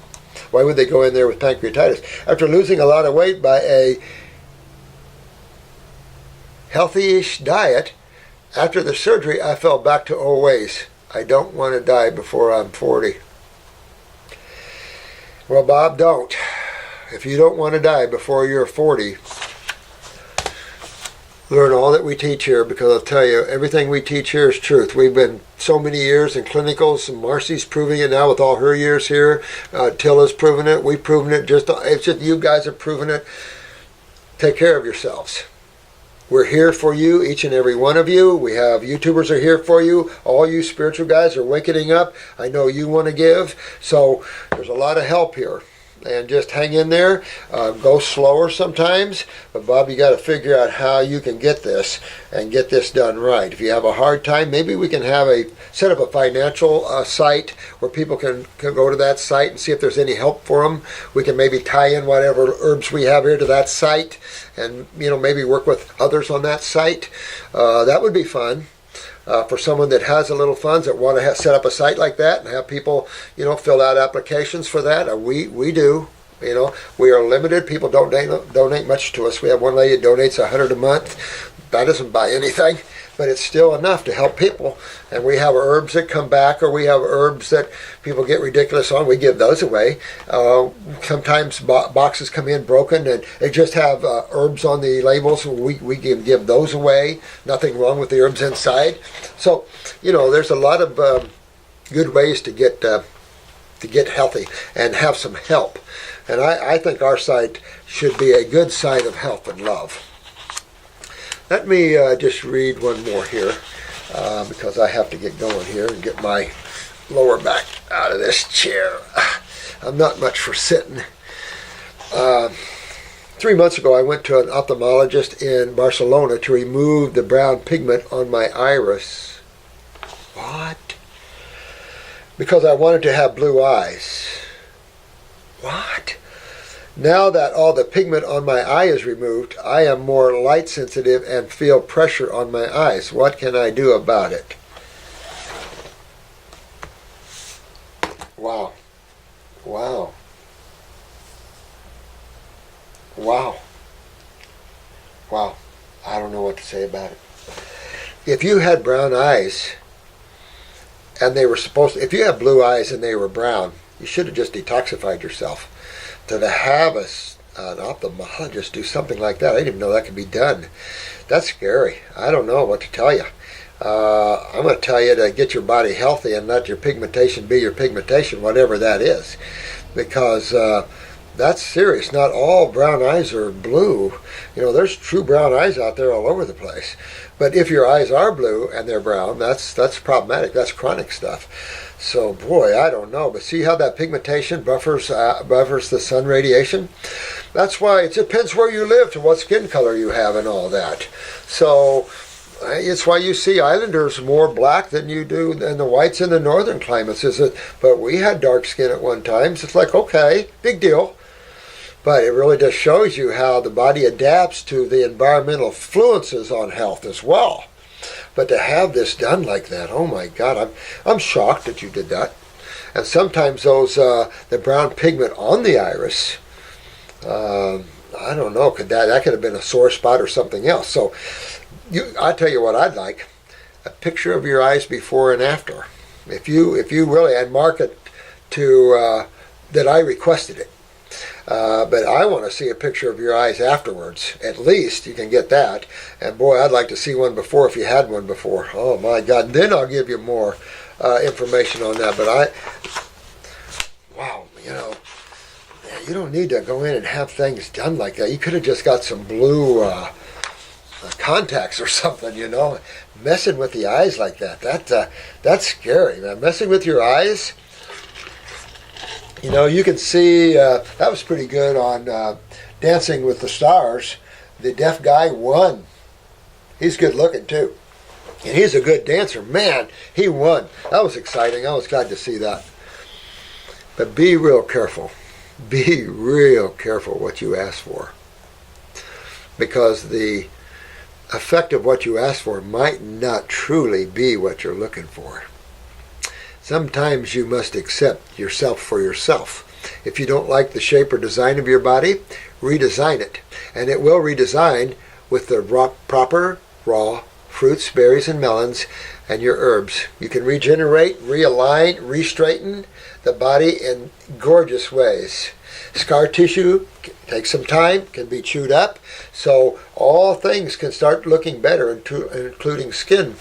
Speaker 1: Why would they go in there with pancreatitis? After losing a lot of weight by a healthy-ish diet, after the surgery, I fell back to old ways. I don't want to die before I'm 40. Well, Bob, don't. If you don't want to die before you're 40, learn all that we teach here, because I'll tell you, everything we teach here is truth. We've been so many years in clinicals, and Marcy's proving it now with all her years here. Tilla's proven it. We've proven it. It's just you guys have proven it. Take care of yourselves. We're here for you, each and every one of you. We have YouTubers are here for you. All you spiritual guys are waking up. I know you want to give. So there's a lot of help here. And just hang in there. Go slower sometimes. But Bob, you got to figure out how you can get this and get this done right. If you have a hard time, maybe we can set up a financial site where people can go to that site and see if there's any help for them. We can maybe tie in whatever herbs we have here to that site, and maybe work with others on that site. That would be fun. For someone that has a little funds that want to set up a site like that and have people, fill out applications for that. We do. We are limited. People don't donate much to us. We have one lady that donates $100 a month. That doesn't buy anything, but it's still enough to help people. And we have herbs that come back, or we have herbs that people get ridiculous on. We give those away. Sometimes boxes come in broken and they just have herbs on the labels. We give those away. Nothing wrong with the herbs inside. So, there's a lot of good ways to get healthy and have some help. And I think our site should be a good site of help and love. Let me just read one more here, because I have to get going here and get my lower back out of this chair. I'm not much for sitting. 3 months ago, I went to an ophthalmologist in Barcelona to remove the brown pigment on my iris. What? Because I wanted to have blue eyes. What? Now that all the pigment on my eye is removed, I am more light sensitive and feel pressure on my eyes. What can I do about it? Wow. Wow. Wow. Wow. I don't know what to say about it. If you had brown eyes, and they were supposed to, if you have blue eyes and they were brown, you should have just detoxified yourself. To have an ophthalmologist do something like that, I didn't even know that could be done. That's scary. I don't know what to tell you. I'm going to tell you to get your body healthy and let your pigmentation be your pigmentation, whatever that is. Because that's serious. Not all brown eyes are blue. You know, there's true brown eyes out there all over the place. But if your eyes are blue and they're brown, that's problematic. That's chronic stuff. So, boy, I don't know. But see how that pigmentation buffers the sun radiation? That's why it depends where you live to what skin color you have and all that. So it's why you see islanders more black than you do than the whites in the northern climates. But we had dark skin at one time. So it's like, okay, big deal. But it really just shows you how the body adapts to the environmental influences on health as well. But to have this done like that, oh my God, I'm shocked that you did that. And sometimes those the brown pigment on the iris, I don't know, that could have been a sore spot or something else. So I tell you what I'd like, a picture of your eyes before and after. If you really, and mark it to that I requested it. But I want to see a picture of your eyes afterwards. At least you can get that. And boy, I'd like to see one before if you had one before. Oh my God. Then I'll give you more information on that. But wow, you don't need to go in and have things done like that. You could have just got some blue contacts or something, Messing with the eyes like that. That's scary, man. Messing with your eyes. You can see, that was pretty good on Dancing with the Stars. The deaf guy won. He's good looking too. And he's a good dancer. Man, he won. That was exciting. I was glad to see that. But be real careful. Be real careful what you ask for. Because the effect of what you ask for might not truly be what you're looking for. Sometimes you must accept yourself for yourself. If you don't like the shape or design of your body, redesign it. And it will redesign with the proper raw fruits, berries, and melons, and your herbs. You can regenerate, realign, re-straighten the body in gorgeous ways. Scar tissue takes some time, can be chewed up, so all things can start looking better, including skin.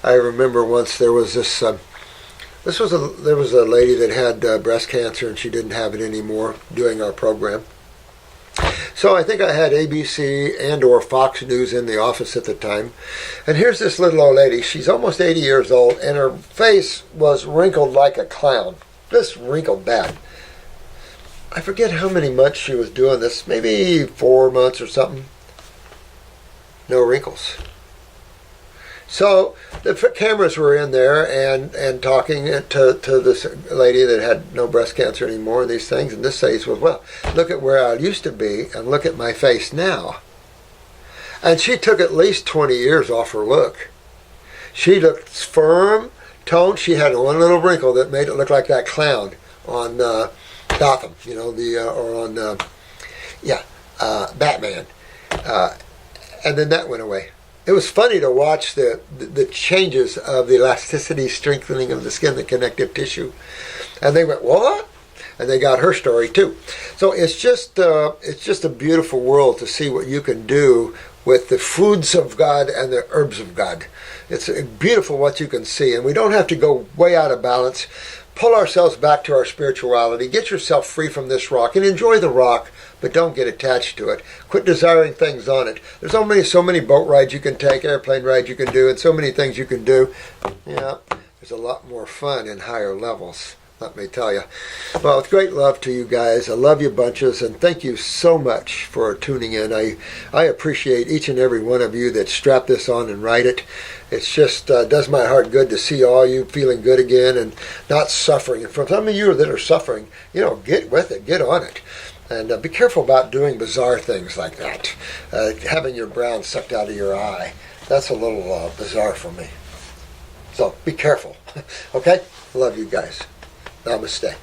Speaker 1: I remember once there was this... there was a lady that had breast cancer and she didn't have it anymore doing our program. So I think I had ABC and or Fox News in the office at the time. And here's this little old lady. She's almost 80 years old and her face was wrinkled like a clown. Just wrinkled bad. I forget how many months she was doing this. Maybe 4 months or something. No wrinkles. So the cameras were in there and talking to this lady that had no breast cancer anymore and these things. And this lady was, well, look at where I used to be and look at my face now. And she took at least 20 years off her look. She looked firm, toned. She had one little wrinkle that made it look like that clown on Gotham, Batman. And then that went away. It was funny to watch the changes of the elasticity, strengthening of the skin, the connective tissue. And they went, what? And they got her story too. So it's just a beautiful world to see what you can do with the foods of God and the herbs of God. It's beautiful what you can see. And we don't have to go way out of balance. Pull ourselves back to our spirituality. Get yourself free from this rock and enjoy the rock, but don't get attached to it. Quit desiring things on it. There's so many boat rides you can take, airplane rides you can do, and so many things you can do. Yeah, there's a lot more fun in higher levels, let me tell you. Well, with great love to you guys. I love you bunches, and thank you so much for tuning in. I appreciate each and every one of you that strap this on and write it. It's just does my heart good to see all you feeling good again and not suffering. And for some of you that are suffering, get with it, get on it. And be careful about doing bizarre things like that. Having your brown sucked out of your eye. That's a little bizarre for me. So be careful. Okay? Love you guys. Namaste.